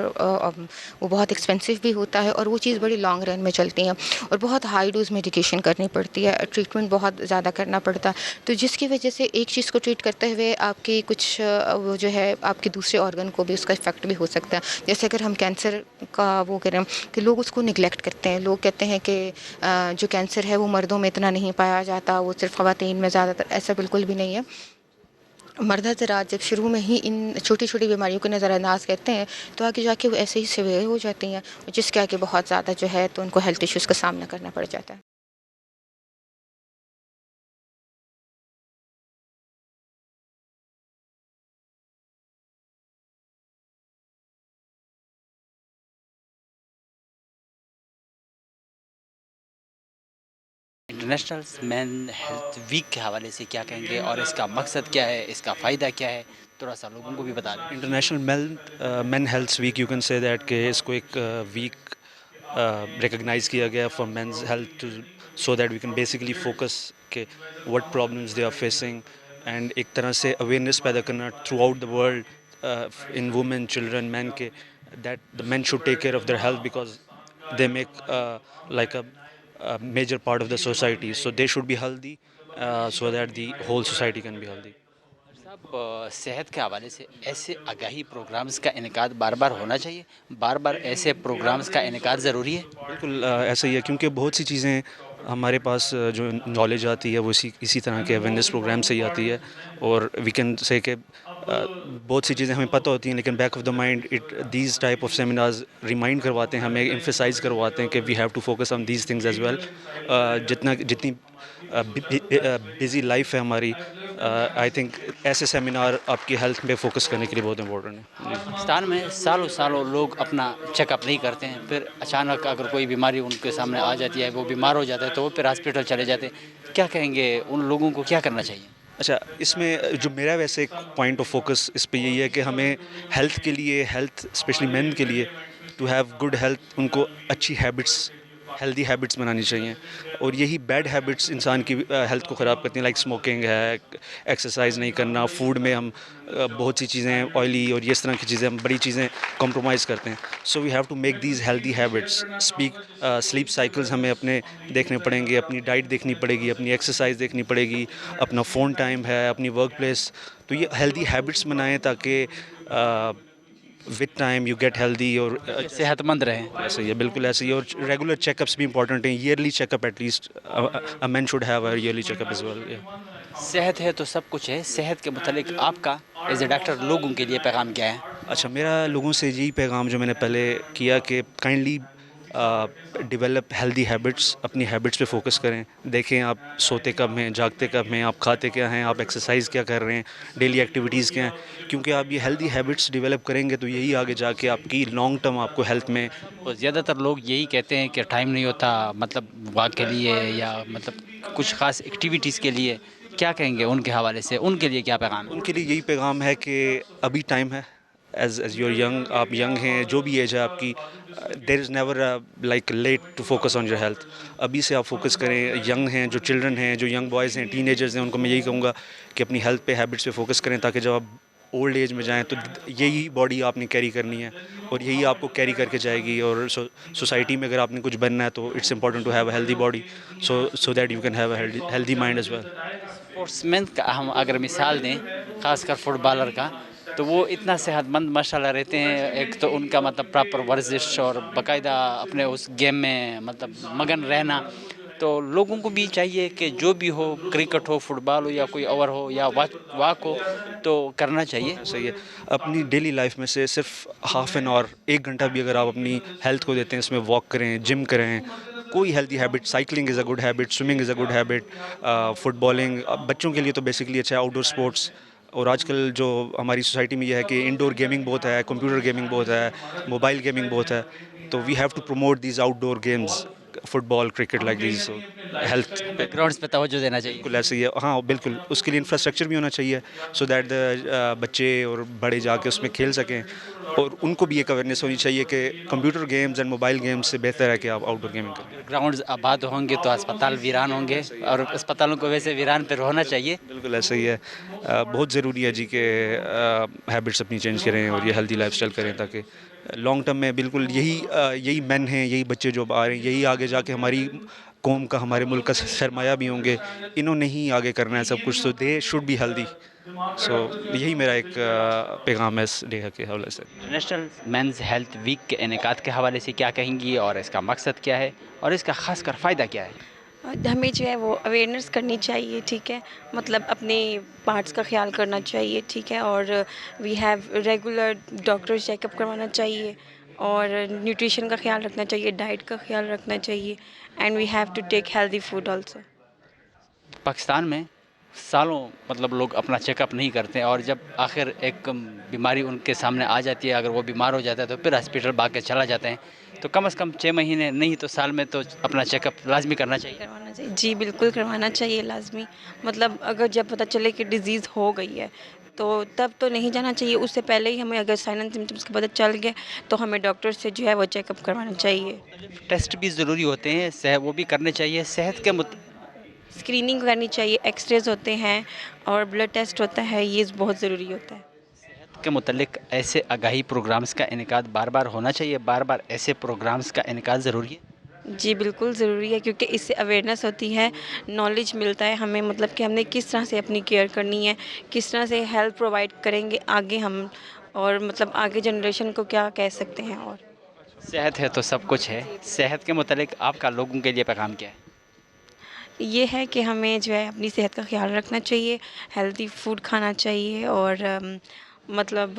وہ بہت ایکسپینسو بھی ہوتا ہے، اور وہ چیز بڑی لانگ رن میں چلتی ہیں، اور بہت ہائی ڈوز میڈیکیشن کرنی پڑتی ہے، ٹریٹمنٹ بہت زیادہ کرنا پڑتا ہے. تو جس کی وجہ سے ایک چیز کو ٹریٹ کرتے ہوئے آپ کی کچھ وہ جو ہے آپ کے دوسرے آرگن کو بھی اس کا افیکٹ بھی ہو سکتا ہے. جیسے اگر ہم کینسر کا وہ کریں کہ لوگ اس کو نگلیکٹ کرتے ہیں، لوگ کہتے ہیں کہ جو کینسر ہے وہ مردوں میں اتنا نہیں پایا جاتا، وہ صرف خواتین میں زیادہ تر. ایسا بالکل بھی نہیں ہے. مرد حضرات جب شروع میں ہی ان چھوٹی چھوٹی بیماریوں کو نظر انداز کرتے ہیں تو آگے جا کے وہ ایسے ہی سیویئر ہو جاتی ہیں، جس کے آگے بہت زیادہ جو ہے تو ان کو ہیلتھ ایشوز کا سامنا کرنا پڑ جاتا ہے. इंटरनेशनल मेन हेल्थ वीक के हवाले से क्या कहेंगे और इसका मकसद क्या है, इसका फ़ायदा क्या है, थोड़ा सा लोगों को भी बता दें। International men health week, you can say that कि इसको एक वीक रिकग्नाइज़ किया गया for men's health, so that we can basically focus के what problems they are facing, and एक तरह से अवेयरनेस पैदा करना throughout the world in women, children, man के, that the man should take care of their health because they make like a major part of the society, so they should be healthy so that the whole society can be healthy. साहब, सेहत के हवाले से ऐसे आगाही programmes का इनेकाद बार बार होना चाहिए, बार बार ऐसे प्रोग्राम्स का इनेकाद ज़रूरी है। बिल्कुल ऐसा ही है, क्योंकि बहुत सी चीज़ें हमारे पास जो नॉलेज आती है वो इसी तरह के अवेयरनेस प्रोग्राम से ही आती है, और वी कैन से कि बहुत सी चीज़ें हमें पता होती हैं, लेकिन back of the mind these type of seminars remind करवाते हैं, हमें एम्फेसाइज करवाते हैं कि we have to focus on these things as well. जितनी बिज़ी लाइफ है हमारी, आई थिंक ऐसे सेमिनार आपकी हेल्थ पे फोकस करने के लिए बहुत इंपॉर्टेंट है। पाकिस्तान में सालों सालों लोग अपना चेकअप नहीं करते हैं, फिर अचानक अगर कोई बीमारी उनके सामने आ जाती है, वो बीमार हो जाता है, तो वो फिर हॉस्पिटल चले जाते हैं। क्या कहेंगे, उन लोगों को क्या करना चाहिए? अच्छा, इसमें जो मेरा वैसे एक पॉइंट ऑफ फोकस इस पे यही है कि हमें हेल्थ के लिए, हेल्थ स्पेशली मेन के लिए, टू हैव गुड हेल्थ, उनको अच्छी हैबिट्स, हेल्दी हैबिट्स बनानी चाहिए, और यही बैड हैबिट्स इंसान की हेल्थ को ख़राब करती हैं, लाइक स्मोकिंग है, एक्सरसाइज नहीं करना, फूड में हम बहुत सी चीज़ें ऑयली और ये इस तरह की चीज़ें, हम बड़ी चीज़ें कॉम्प्रोमाइज़ करते हैं। So we have to make these healthy habits. Sleep cycles हमें अपने देखने पड़ेंगे, अपनी डाइट देखनी पड़ेगी, अपनी एक्सरसाइज देखनी पड़ेगी, अपना फ़ोन टाइम है, अपनी वर्क प्लेस, तो ये हेल्दी हैबिट्स बनाएं ताकि with time you get healthy और सेहतमंद रहें। ऐसे ही है, बिल्कुल ऐसे ही, और रेगुलर चेकअप्स भी इंपॉर्टेंट हैं, yearly checkup at least, a man should have a yearly checkup as well. सेहत है तो सब कुछ है, सेहत के मुतालिक आपका एज ए डॉक्टर लोगों के लिए पैगाम क्या है? अच्छा, मेरा लोगों से यही पैगाम जो मैंने पहले किया कि काइंडली डेवलप हेल्दी हैबिट्स, अपनी हैबिट्स पे फोकस करें, देखें आप सोते कब हैं, जागते कब हैं, आप खाते क्या हैं, आप एक्सरसाइज क्या कर रहे हैं, डेली एक्टिविटीज़ क्या हैं, क्योंकि आप ये हेल्दी हैबिट्स डेवलप करेंगे तो यही आगे जाके आपकी लॉन्ग टर्म आपको हेल्थ में। तो ज़्यादातर लोग यही कहते हैं कि टाइम नहीं होता, मतलब वॉक के लिए या मतलब कुछ ख़ास एक्टिविटीज़ के लिए, क्या कहेंगे उनके हवाले से, उनके लिए क्या पैगाम है? उनके लिए यही पैगाम है कि अभी टाइम है, एज यूर यंग, आप यंग हैं, जो भी एज है आपकी, there is never like late to focus on your health. अभी से आप फोकस करें, यंग हैं, जो चिल्ड्रन हैं, जो यंग बॉयज़ हैं, टीनेजर्स हैं, उनको मैं यही कहूँगा कि अपनी हेल्थ पे, हैबिट्स पे फोकस करें, ताकि जब आप ओल्ड एज में जाएँ तो यही बॉडी आपने कैरी करनी है और यही आपको कैरी करके जाएगी, और सोसाइटी में अगर आपने कुछ बनना है तो it's important to have a healthy body, so that you can have a healthy mind as well. Sportsman का हम अगर मिसाल दें, ख़ासकर फुटबॉलर का, तो वो इतना सेहतमंद माशाल्लाह रहते हैं, एक तो उनका मतलब प्रॉपर वर्जिश और बाकायदा अपने उस गेम में मतलब मगन रहना, तो लोगों को भी चाहिए कि जो भी हो, क्रिकेट हो, फुटबॉल हो या कोई और हो या वॉक हो, तो करना चाहिए। सही है, अपनी डेली लाइफ में से सिर्फ हाफ एन आवर, 1 घंटा भी अगर आप अपनी हेल्थ को देते हैं, इसमें वॉक करें, जिम करें, कोई healthy habit, cycling is a good habit, swimming is a good habit, footballing, बच्चों के लिए तो बेसिकली अच्छा है, आउटडोर स्पोर्ट्स, और आजकल जो हमारी सोसाइटी में यह है कि इंडोर गेमिंग बहुत है, कंप्यूटर गेमिंग बहुत है, मोबाइल गेमिंग बहुत है, तो we have to promote these outdoor games, football, cricket, like these, health grounds पे तवज्जो देना चाहिए। बिल्कुल ऐसे ही है, हाँ बिल्कुल, उसके लिए इंफ्रास्ट्रक्चर भी होना चाहिए, सो दैट द बच्चे और बड़े जाके उसमें खेल सकें, और उनको भी एक अवेयरनेस होनी चाहिए कि computer games and mobile games से बेहतर है कि आप आउटडोर गेमिंग करें। ग्राउंड्स आबाद होंगे तो अस्पताल वीरान होंगे, और अस्पतालों को वैसे वीरान पर होना चाहिए। बिल्कुल ऐसा ही है, बहुत ज़रूरी है जी कि हैबिट्स अपनी चेंज करें और ये हेल्दी लाइफस्टाइल करें, ताकि लॉन्ग टर्म में बिल्कुल यही मेन हैं, यही बच्चे जो आ रहे हैं, यही आगे जाके हमारी कौम का, हमारे मुल्क का सरमाया भी होंगे, इन्होंने ही आगे करना है सब कुछ, तो दे शुड बी हेल्दी। सो यही मेरा एक पैगाम है इस डे के हवाले से। इंटरनेशनल मेंस हेल्थ वीक के इनेकाद के हवाले से क्या कहेंगी और इसका मकसद क्या है और इसका ख़ासकर फ़ायदा क्या है? हमें जो है वो अवेयरनेस करनी चाहिए, ठीक है, मतलब अपने पार्ट्स का ख्याल करना चाहिए, ठीक है, और we have regular doctor checkup करवाना चाहिए, और न्यूट्रिशन का ख्याल रखना चाहिए, डाइट का ख्याल रखना चाहिए, and we have to take healthy food also. Pakistan में सालों मतलब लोग अपना चेकअप नहीं करते, और जब आखिर एक बीमारी उनके सामने आ जाती है, अगर वो बीमार हो जाता है तो फिर हॉस्पिटल भाग के चला जाते हैं। तो कम से कम 6 महीने नहीं तो साल में तो अपना चेकअप लाजमी करना चाहिए। करवाना चाहिए जी, बिल्कुल करवाना चाहिए लाजमी। मतलब अगर जब पता चले कि डिज़ीज़ हो गई है तो तब तो नहीं जाना चाहिए, उससे पहले ही हमें अगर साइन एंड सिम्टम्स का पता चल गया तो हमें डॉक्टर से जो है वो चेकअप करवाना चाहिए। टेस्ट भी ज़रूरी होते हैं, वो भी करने चाहिए। सेहत के स्क्रीनिंग करनी चाहिए, एक्सरेज होते हैं और ब्लड टेस्ट होता है, ये बहुत ज़रूरी होता है। के मुतल्लिक ऐसे आगाही प्रोग्राम्स का इनेकाद बार बार होना चाहिए, बार बार ऐसे प्रोग्राम्स का इनेकाद ज़रूरी है। जी बिल्कुल ज़रूरी है, क्योंकि इससे अवेयरनेस होती है, नॉलेज मिलता है हमें, मतलब कि हमने किस तरह से अपनी केयर करनी है, किस तरह से हेल्प प्रोवाइड करेंगे आगे हम, और मतलब आगे जनरेशन को क्या कह सकते हैं। और सेहत है तो सब कुछ है। सेहत के मुतल्लिक आपका लोगों के लिए पैगाम क्या है? ये है कि हमें जो है अपनी सेहत का ख्याल रखना चाहिए, हेल्दी फूड खाना चाहिए, और मतलब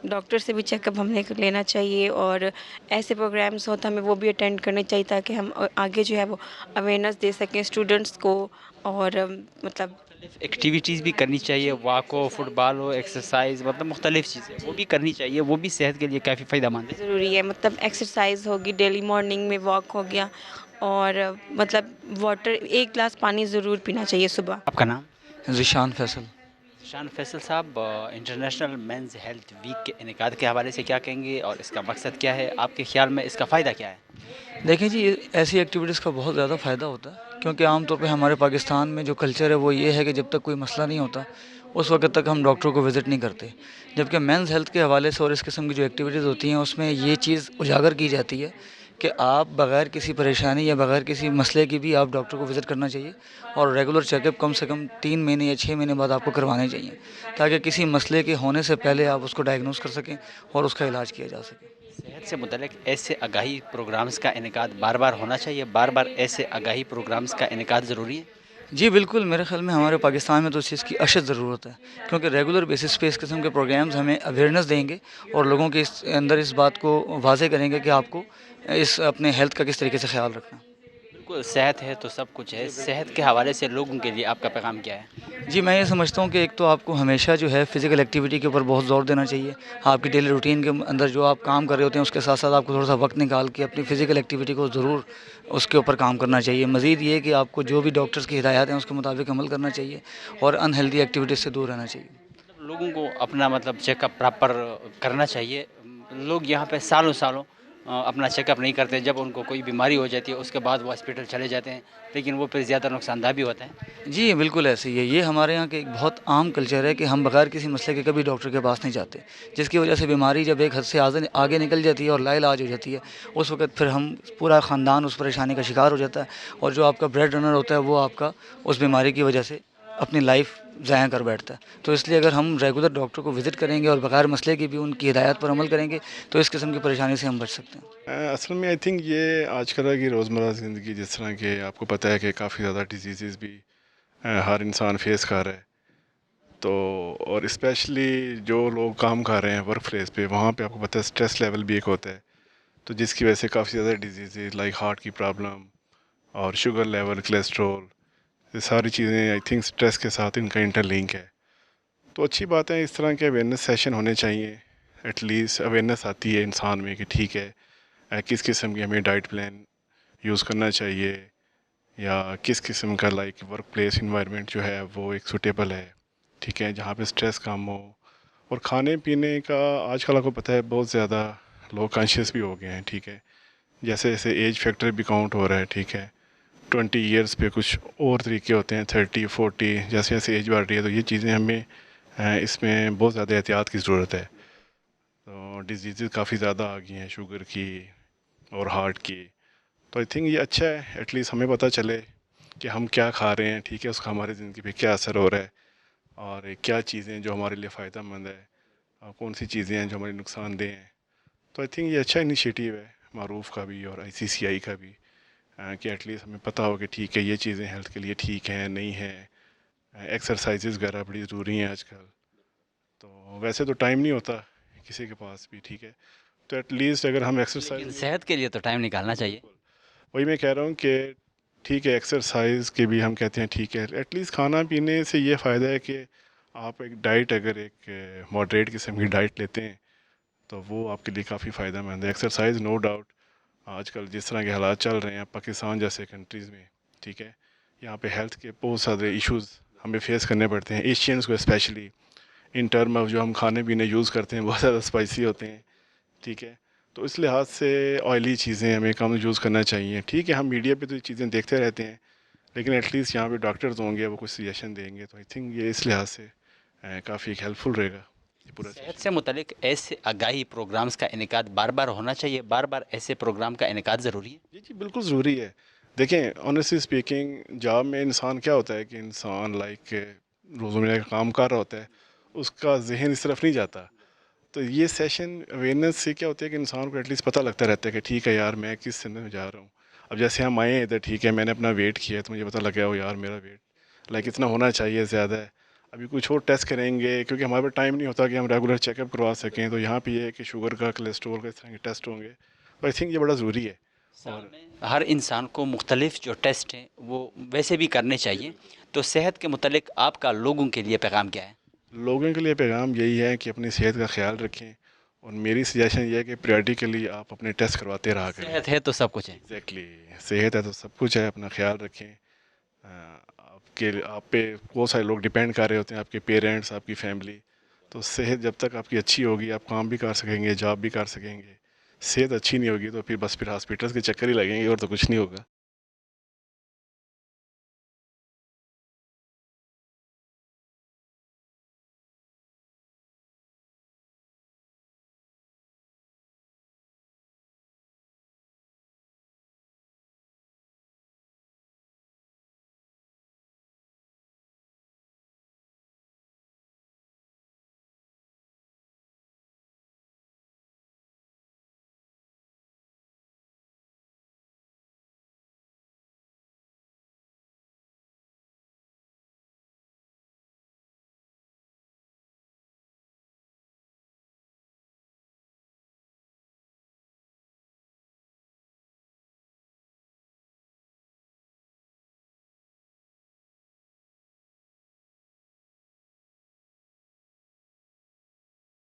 डॉक्टर से भी चेकअप हमने लेना चाहिए, और ऐसे प्रोग्राम्स हो तो हमें वो भी अटेंड करने चाहिए ताकि हम आगे जो है वो अवेयरनेस दे सकें स्टूडेंट्स को। और मतलब एक्टिविटीज़ भी करनी चाहिए, वॉक हो, फुटबॉल हो, एक्सरसाइज, मतलब मुख्तलिफ चीज़ें वो भी करनी चाहिए, वो भी सेहत के लिए काफ़ी फ़ायदेमंद है। ज़रूरी है, मतलब एक्सरसाइज होगी, डेली मॉर्निंग में वॉक हो गया, और मतलब वाटर 1 गिलास पानी ज़रूर पीना चाहिए सुबह। आपका नाम? ज़िशान फैसल। शान फैसल साहब, इंटरनेशनल मेंस हेल्थ वीक के इनेकाद के हवाले से क्या कहेंगे और इसका मकसद क्या है? आपके ख्याल में इसका फ़ायदा क्या है? देखें जी, ऐसी एक्टिविटीज़ का बहुत ज़्यादा फ़ायदा होता है, क्योंकि आमतौर पे हमारे पाकिस्तान में जो कल्चर है वो ये है कि जब तक कोई मसला नहीं होता उस वक्त तक हम डॉक्टरों को विज़िट नहीं करते, जबकि मेंस हेल्थ के हवाले से और इस किस्म की जो एक्टिविटीज़ होती हैं उसमें ये चीज़ उजागर की जाती है कि आप बग़ैर किसी परेशानी या बग़ैर किसी मसले की भी आप डॉक्टर को विज़िट करना चाहिए, और रेगुलर चेकअप कम से कम 3 महीने या 6 महीने बाद आपको करवाने चाहिए, ताकि किसी मसले के होने से पहले आप उसको डायग्नोस कर सकें और उसका इलाज किया जा सके। सेहत से मुतल्लिक ऐसे आगाही प्रोग्राम्स का इनेकाद बार बार होना चाहिए, बार बार ऐसे आगाही प्रोग्राम्स का इनेकाद ज़रूरी है। जी बिल्कुल, मेरे ख़्याल में हमारे पाकिस्तान में तो इस चीज़ की अशद ज़रूरत है, क्योंकि रेगुलर बेसिस पे इस किस्म के प्रोग्राम्स हमें अवेयरनेस देंगे और लोगों के इस अंदर इस बात को वाज़ेह करेंगे कि आपको इस अपने हेल्थ का किस तरीके से ख्याल रखना। बिल्कुल, सेहत है तो सब कुछ है। सेहत के हवाले से लोगों के लिए आपका पैगाम क्या है? जी, मैं ये समझता हूँ कि एक तो आपको हमेशा जो है फ़िज़िकल एक्टिविटी के ऊपर बहुत ज़ोर देना चाहिए। आपकी डेली रूटीन के अंदर जो आप काम कर रहे होते हैं उसके साथ-साथ आपको थोड़ा-सा वक्त निकाल के अपनी फ़िज़िकल एक्टिविटी को ज़रूर उसके ऊपर काम करना चाहिए। मज़ीद ये कि आपको जो भी डॉक्टर्स की हिदायत हैं उसके मुताबिक अमल करना चाहिए और अनहेल्दी एक्टिविटीज़ से दूर रहना चाहिए। लोगों को अपना मतलब चेकअप प्रॉपर करना चाहिए। लोग यहाँ पे सालों-सालों अपना चेकअप नहीं करते, जब उनको कोई बीमारी हो जाती है उसके बाद वो हॉस्पिटल चले जाते हैं, लेकिन वो फिर ज़्यादा नुकसानदाह भी होता है। जी, बिल्कुल ऐसे ही है। ये हमारे यहाँ के एक बहुत आम कल्चर है कि हम बगैर किसी मसले के कभी डॉक्टर के पास नहीं जाते, जिसकी वजह से बीमारी जब एक हद से आगे निकल जाती है और लाइलाज हो जाती है, उस वक़्त फिर हम पूरा ख़ानदान उस परेशानी का शिकार हो जाता है, और जो आपका ब्रेड रनर होता है वो आपका उस बीमारी की वजह से अपनी लाइफ ज़ाया कर बैठता है। तो इसलिए अगर हम रेगुलर डॉक्टर को विज़िट करेंगे और बगैर मसले की भी उनकी हिदायत पर अमल करेंगे तो इस किस्म की परेशानी से हम बच सकते हैं। असल में आई थिंक ये आजकल की रोज़मर्रा ज़िंदगी, जिस तरह के आपको पता है कि काफ़ी ज़्यादा डिजीज़ भी हर इंसान फेस कर रहा है, तो और स्पेशली जो लोग काम कर रहे हैं वर्क प्लेस पे, वहाँ पे आपको पता है स्ट्रेस लेवल भी एक होता है, तो जिसकी वजह से काफ़ी ज़्यादा डिजीज़ लाइक हार्ट की प्रॉब्लम और शुगर लेवल, कोलेस्ट्रॉल, ये सारी चीज़ें आई थिंक स्ट्रेस के साथ इनका इंटरलिंक है। तो अच्छी बात है, इस तरह के अवेयरनेस सेशन होने चाहिए। एटलीस्ट अवेयरनेस आती है इंसान में कि ठीक है किस किस्म की हमें डाइट प्लान यूज़ करना चाहिए, या किस किस्म का लाइक वर्क प्लेस इन्वायरमेंट जो है वो एक सूटेबल है, ठीक है, जहाँ पे स्ट्रेस कम हो। और खाने पीने का आजकल आपको पता है बहुत ज़्यादा लोग कॉन्शियस भी हो गए हैं, ठीक है, जैसे जैसे एज फैक्टर भी काउंट हो रहा है, ठीक है, 20 ईयर्स पे कुछ और तरीके होते हैं, 30, 40, जैसे जैसे एज बढ़ रही है तो ये चीज़ें हमें इसमें बहुत ज़्यादा एहतियात की ज़रूरत है। तो डिजीज़ काफ़ी ज़्यादा आ गई हैं, शुगर की और हार्ट की, तो आई थिंक ये अच्छा है एटलीस्ट हमें पता चले कि हम क्या खा रहे हैं, ठीक है, उसका हमारी ज़िंदगी पे क्या असर हो रहा है, और क्या चीज़ें जो हमारे लिए फ़ायदा मंद है और कौन सी चीज़ें हैं जो हमारे नुकसानदेह हैं। तो आई थिंक ये अच्छा इनिशिएटिव है मारूफ का भी और ICCI का भी, कि एटलीस्ट हमें पता हो कि ठीक है ये चीज़ें हेल्थ के लिए ठीक हैं नहीं हैं। एक्सरसाइजेज़ वगैरह बड़ी ज़रूरी हैं आजकल, तो वैसे तो टाइम नहीं होता किसी के पास भी, ठीक है, तो एटलीस्ट अगर हम एक्सरसाइज, सेहत के लिए तो टाइम निकालना चाहिए। वही मैं कह रहा हूँ कि ठीक है एक्सरसाइज के भी हम कहते हैं ठीक है, एटलीस्ट खाना पीने से ये फ़ायदा है कि आप एक डाइट, अगर एक मॉडरेट किस्म की डाइट लेते हैं तो वो आपके लिए काफ़ी फ़ायदा मंद है। एक्सरसाइज नो डाउट آج کل جس طرح کے حالات چل رہے ہیں پاکستان جیسے کنٹریز میں، ٹھیک ہے، یہاں پہ ہیلتھ کے بہت سارے ایشوز ہمیں فیس کرنے پڑتے ہیں، ایشینس کو اسپیشلی ان ٹرم آف جو ہم کھانے پینے یوز کرتے ہیں بہت زیادہ اسپائسی ہوتے ہیں، ٹھیک ہے، تو اس لحاظ سے آئلی چیزیں ہمیں کم یوز کرنا چاہیے. ٹھیک ہے، ہم میڈیا پہ تو یہ چیزیں دیکھتے رہتے ہیں، لیکن ایٹ لیسٹ یہاں پہ ڈاکٹرز ہوں گے، وہ کچھ سجیشن دیں گے، تو آئی تھنک یہ اس لحاظ سے کافی ہیلپ فل رہے گا. صحت سے متعلق ایسے آگاہی پروگرامز کا انعقاد بار بار ہونا چاہیے، بار بار ایسے پروگرام کا انعقاد ضروری ہے. جی بالکل ضروری ہے. دیکھیں آنیسٹلی اسپیکنگ جاب میں انسان کیا ہوتا ہے کہ انسان لائک روزمرہ کا کام کر رہا ہوتا ہے، اس کا ذہن اس طرف نہیں جاتا. تو یہ سیشن اویئرنیس سے کیا ہوتا ہے کہ انسان کو ایٹ لیسٹ پتہ لگتا رہتا ہے کہ ٹھیک ہے یار میں کس سندھ میں جا رہا ہوں. اب جیسے ہم آئے ہیں ادھر، ٹھیک ہے، میں نے اپنا ویٹ کیا تو مجھے پتہ لگا ہو یار میرا ویٹ لائک اتنا ہونا چاہیے زیادہ ہے. ابھی کچھ اور ٹیسٹ کریں گے کیونکہ ہمارے پاس ٹائم نہیں ہوتا کہ ہم ریگولر چیک اپ کروا سکیں. تو یہاں پہ یہ ہے کہ شوگر کا، کولیسٹرول کا، اس طرح کے ٹیسٹ ہوں گے. تو آئی تھنک یہ بڑا ضروری ہے. اور ہر انسان کو مختلف جو ٹیسٹ ہیں وہ ویسے بھی کرنے چاہیے. تو صحت کے متعلق آپ کا لوگوں کے لیے پیغام کیا ہے؟ لوگوں کے لیے پیغام یہی ہے کہ اپنی صحت کا خیال رکھیں، اور میری سجیشن یہ ہے کہ پریورٹی کے لیے آپ اپنے ٹیسٹ کرواتے رہا کریں. صحت ہے تو سب کچھ ہے. ایگزیکٹلی، صحت ہے تو سب کچھ ہے. اپنا خیال رکھیں. آپ پہ بہت سارے لوگ ڈپینڈ کر رہے ہوتے ہیں، آپ کے پیرنٹس، آپ کی فیملی. تو صحت جب تک آپ کی اچھی ہوگی آپ کام بھی کر سکیں گے، جاب بھی کر سکیں گے. صحت اچھی نہیں ہوگی تو پھر بس ہاسپٹلس کے چکر ہی لگیں گے اور تو کچھ نہیں ہوگا.